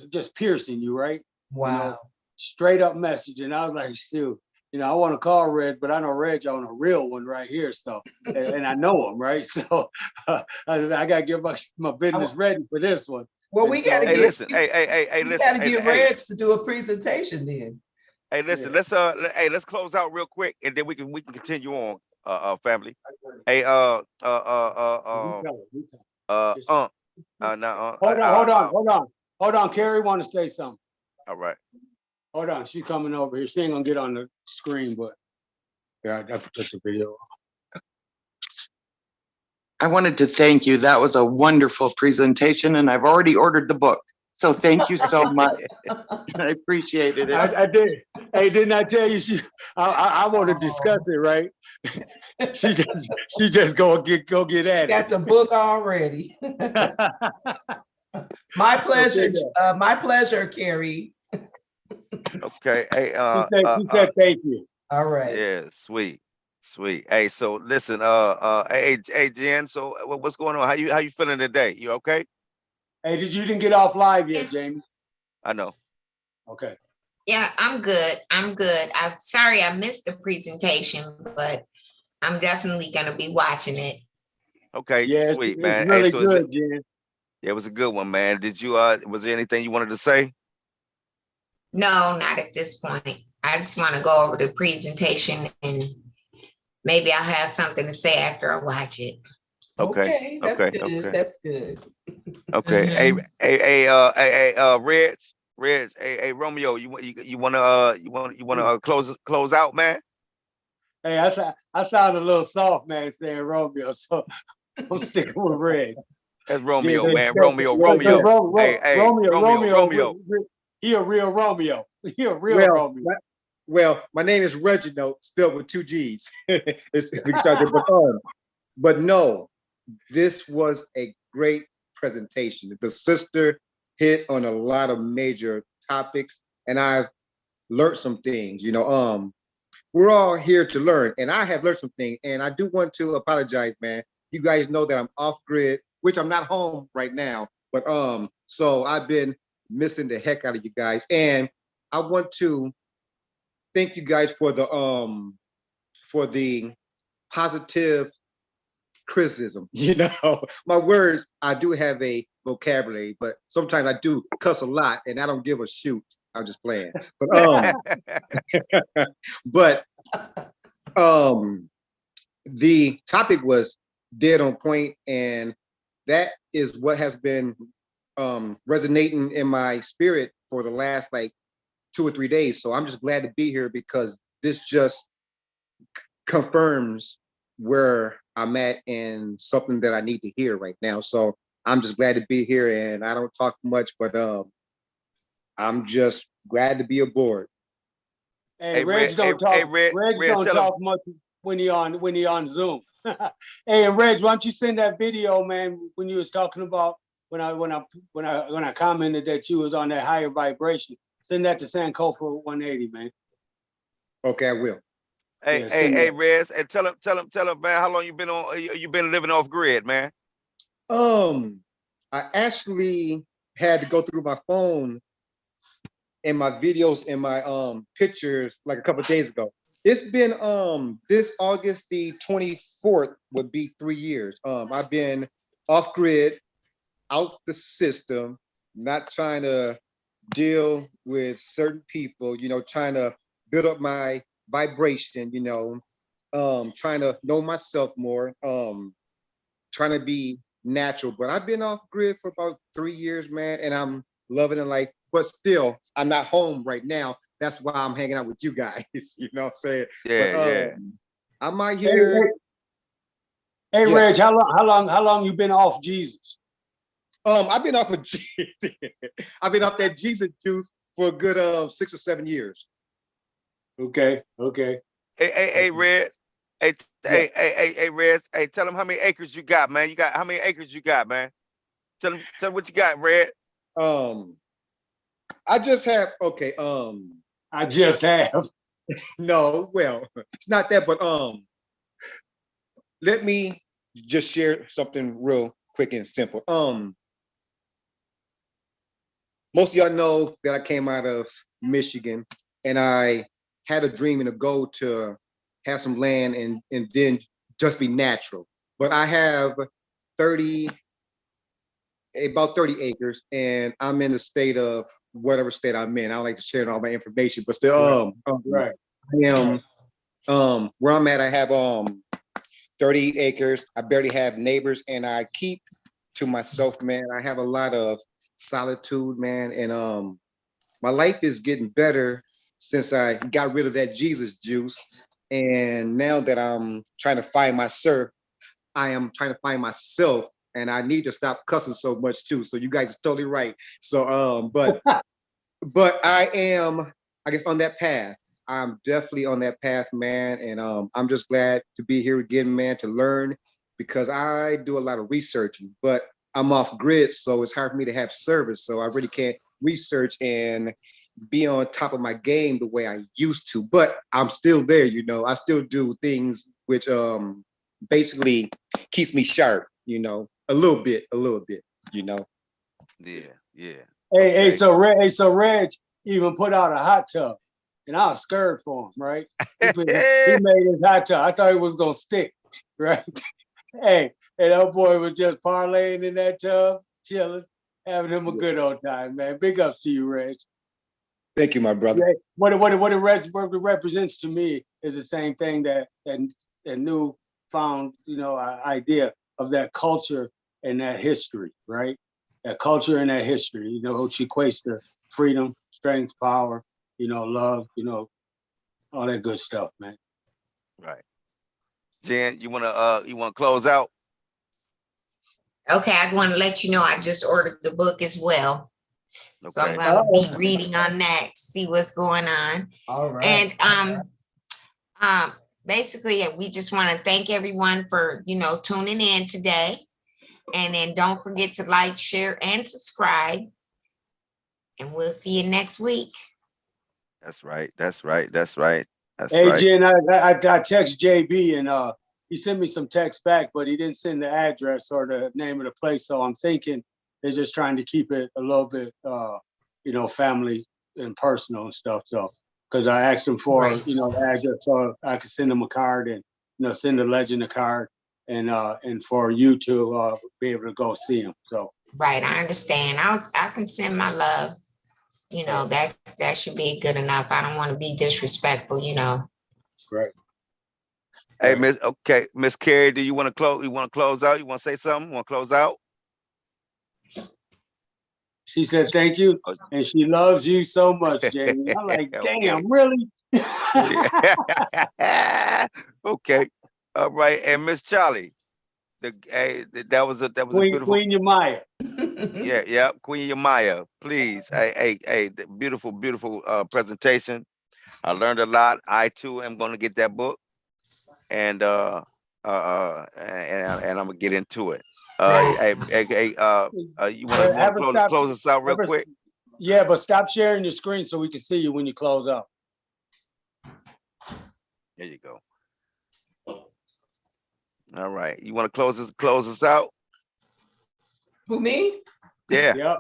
just piercing you, right? Wow. Straight up message. And I was like, still, I want to call Reg, but I know Reg on a real one right here. So, and I know him, right? So I got to get my business ready for this one. Well, And we so- got to Hey, get, listen. we Hey, got listen. to Hey, get hey, Reg to do a presentation then. hey, listen. Yeah. Let's close out real quick, and then we can continue on. Family. Hey, Just- now, Hold on. Carrie want to say something. all right. Hold on, she's coming over here. She ain't gonna get on the screen, but yeah, I put the video. I wanted to thank you. That was a wonderful presentation, and I've already ordered the book. So thank you so much. I appreciated it. I did. Hey, didn't I tell you I want to discuss it, right? she just go get at Got the book already. My pleasure. My pleasure, Carrie. Okay. Hey, She said thank you. All right. yeah, sweet. Hey, so listen, hey, Jen. So what's going on? How you feeling today? You okay? Hey, you didn't get off live yet, Jamie? I know. Okay. Yeah, I'm good. I'm sorry I missed the presentation, but I'm definitely gonna be watching it. Okay, Yeah, sweet, it's man. really Hey, so good, Jen. it was a good one, man. Did you was there anything you wanted to say? No, not at this point. I just want to go over the presentation and maybe I'll have something to say after I watch it. Okay, that's okay, good. okay. That's good. Okay. Mhm. Reds. Hey, Romeo, you wanna close out, man? Hey, I sound a little soft, man, saying Romeo, so I'm sticking with Red. That's Romeo, Yeah, man. yeah, Romeo. Romeo. He a real Romeo. He a real Romeo. Well, my name is Reginald, spelled with 2 G's. We started, but no, this was a great presentation. The sister hit on a lot of major topics, and I've learned some things. We're all here to learn, and I have learned some things. And I do want to apologize, man. You guys know that I'm off grid, which I'm not home right now, but so I've been missing the heck out of you guys, and I want to thank you guys for the positive criticism. My words, I do have a vocabulary, but sometimes I do cuss a lot, and I don't give a shoot. I'm just playing. But the topic was dead on point, and that is what has been resonating in my spirit for the last like 2 or 3 days. So I'm just glad to be here because this just confirms where I'm at and something that I need to hear right now. So I'm just glad to be here, and I don't talk much, but I'm just glad to be aboard. Hey, Reg don't talk. Reg don't talk much when he on Zoom. Hey, and Reg, why don't you send that video, man? When you was talking about when I commented that you was on that higher vibration, send that to Sankofa 180, man. Okay, I will. Hey, Rez, and tell him, man, how long you been living off grid, man? I actually had to go through my phone and my videos and my pictures like a couple of days ago. It's been this August the 24th would be 3 years. I've been off grid, out the system, not trying to deal with certain people, trying to build up my vibration, trying to know myself more, trying to be natural. But I've been off grid for about 3 years, man, and I'm loving it life. But still, I'm not home right now. That's why I'm hanging out with you guys. You know what I'm saying? Yeah. I'm out here. Hey, Yes. Reg, how long you been off Jesus? I've been off of I've been off that Jesus juice for a good 6 or 7 years. Okay. Hey, Rez. Hey, Rez. Hey, tell him how many acres you got, man. How many acres you got, man? Tell him what you got, Red. I just have I just have. No, well, it's not that, but let me just share something real quick and simple. Most of y'all know that I came out of Michigan, and I had a dream and a goal to have some land and then just be natural. But I have 30, about 30 acres, and I'm in the state of whatever state I'm in. I don't like to share all my information, but still, Right. I am where I'm at. I have 30 acres. I barely have neighbors, and I keep to myself, man. I have a lot of solitude, man, and my life is getting better since I got rid of that Jesus juice. And now that I'm trying to find myself, I am trying to find myself, and I need to stop cussing so much too. So you guys are totally right. So but I am, I guess, on that path. I'm definitely on that path, man. And I'm just glad to be here again, man, to learn, because I do a lot of researching, but I'm off grid, so it's hard for me to have service. So I really can't research and be on top of my game the way I used to. But I'm still there, you know. I still do things which basically keeps me sharp, you know, a little bit, you know. Yeah, yeah. Hey, Okay. so Reg even put out a hot tub, and I was scared for him, right? He made his hot tub. I thought it was gonna stick, right? Hey, and that boy was just parlaying in that tub, chilling, having him a good old time, man. Big ups to you, Reg. Thank you, my brother. Yeah, what it represents to me is the same thing that new found, idea of that culture and that history, right? That culture and that history, which equates to freedom, strength, power, love, all that good stuff, man. Right. Jen, you wanna close out? Okay, I want to let you know I just ordered the book as well. So I'm Okay. gonna be reading on that, see what's going on. All right. And basically we just want to thank everyone for tuning in today. And then don't forget to like, share, and subscribe. And we'll see you next week. That's right. That's right. That's right. That's Hey, right. Jen, I text JB and he sent me some text back, but he didn't send the address or the name of the place. So I'm thinking they're just trying to keep it a little bit, family and personal and stuff. So, because I asked him for, Right. the address so I could send him a card and, send the legend a card and for you to be able to go see him. So. Right, I understand. I can send my love. That should be good enough. I don't want to be disrespectful. Right. Hey, Right. Miss Carrie, do you want to close? You want to close out? You want to say something? Want to close out? She said thank you, and she loves you so much, Jamie. I'm like, Okay. damn, really? Okay. All right. And Miss Charlie, that was a beautiful. Queen Yamaya. Yeah. Queen Yamaya, please. Hey, the beautiful presentation. I learned a lot. I too am going to get that book, and I'm gonna get into it. You want Have her to stop. close us out real have her- quick? Yeah, but stop sharing your screen so we can see you when you close out. There you go. All right. You want to close us out? Who, me? Yeah. Yep.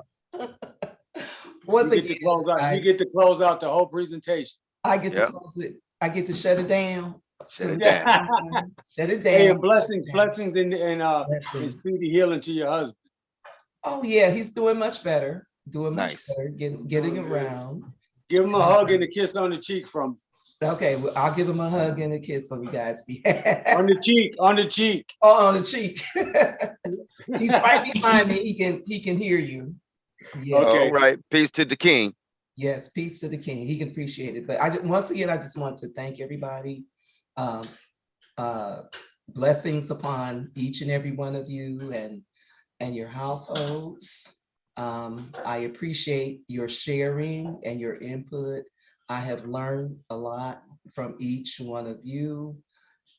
Once You get to close out. You get to close out the whole presentation. I get to Yep. close it. I get to shut it down. Shut it Yeah. down. Shut it down. Hey, and blessings and Blessings. speedy healing to your husband. Oh yeah, he's doing much better. Doing much Nice. better. Getting around. Give him a hug and a kiss on the cheek from me. Okay, well, I'll give him a hug and a kiss on you guys' On behalf. the cheek, on the cheek. Oh, on the cheek. He's right behind me. He can hear you. Yeah. Okay. All right. Peace to the king. Yes, peace to the king. He can appreciate it. But once again, I just want to thank everybody. Blessings upon each and every one of you and your households. I appreciate your sharing and your input. I have learned a lot from each one of you.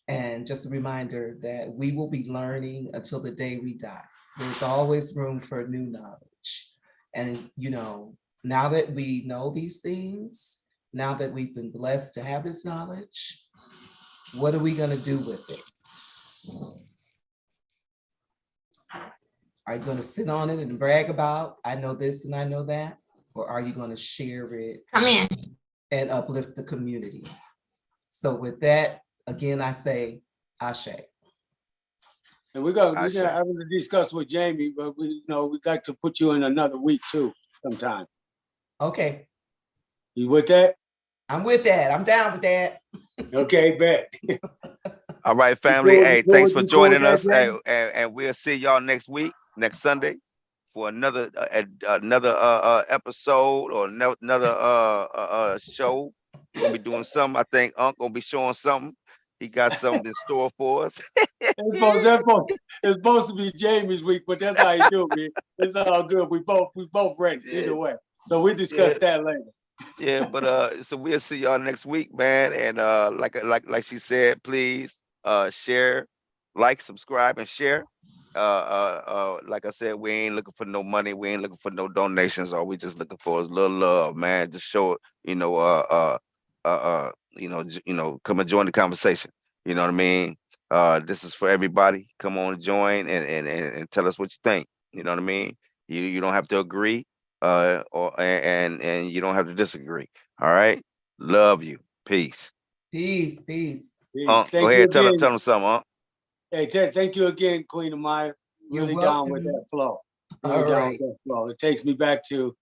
And just a reminder that we will be learning until the day we die. There's always room for new knowledge. And, now that we know these things, now that we've been blessed to have this knowledge, what are we going to do with it? Are you gonna sit on it and brag about, I know this and I know that? Or are you gonna share it Come in. and uplift the community? So with that, again, I say, Ashe. And we're gonna Ashe. have to discuss with Jamie, but we'd like to put you in another week too, sometime. Okay, You with that? I'm with that. I'm down with that. Okay, bet. All right, family. cool- Hey, you thanks cool for with- you cool with joining that, us. Hey, Jamie? and we'll see y'all next week, next Sunday, for another episode or another show. We're gonna be doing something. I think Unc gonna be showing something. He got something in store for us. It's supposed to be Jamie's week, but that's how you do it, man. It's all good. We both ready either way. So we discuss that later. Yeah, but so we'll see y'all next week, man. And like she said, please share, like, subscribe, and share. Like I said, we ain't looking for no money, we ain't looking for no donations. All we just looking for is a little love, man. Just show it, come and join the conversation. You know what I mean? This is for everybody. Come on and join and tell us what you think. You know what I mean? You don't have to agree, and you don't have to disagree. All right. Love you. Peace. Peace, peace. Peace. Go Thank you ahead. Tell again. them something. Hey, thank you again, Queen Amaya. You're Really down with welcome. that flow. All Really down right. with that flow. It takes me back to,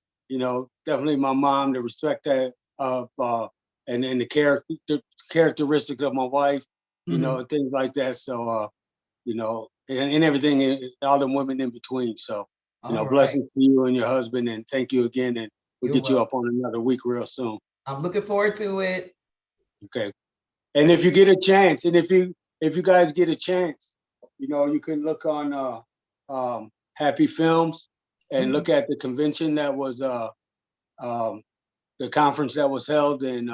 definitely my mom, the respect that and the characteristic of my wife, Mhm. things like that. So and everything, all the women in between. So, All right. blessings to you and your husband, and thank you again. And we'll You're get you up on another week real soon. I'm looking forward to it. Okay. And if you get a chance, and if you guys get a chance, you can look on Happy Films and look at the convention that was the conference that was held in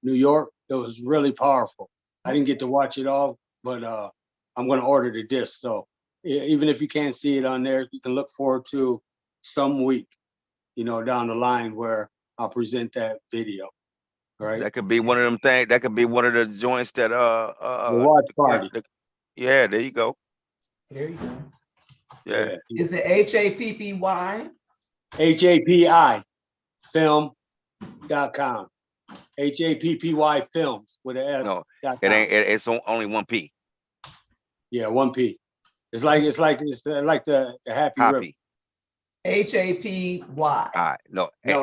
New York. It was really powerful. I didn't get to watch it all, but I'm going to order the disc. So even if you can't see it on there, you can look forward to some week, down the line where I'll present that video. Right. That could be one of them things. That could be one of the joints that The watch party. Yeah, there you go. There you go. Yeah. Is it HAPPY? HAPI film.com. HAPPY films with an S. No, it's only one P. Yeah, one P. It's like the Happy River. Happy. HAPY. No. No,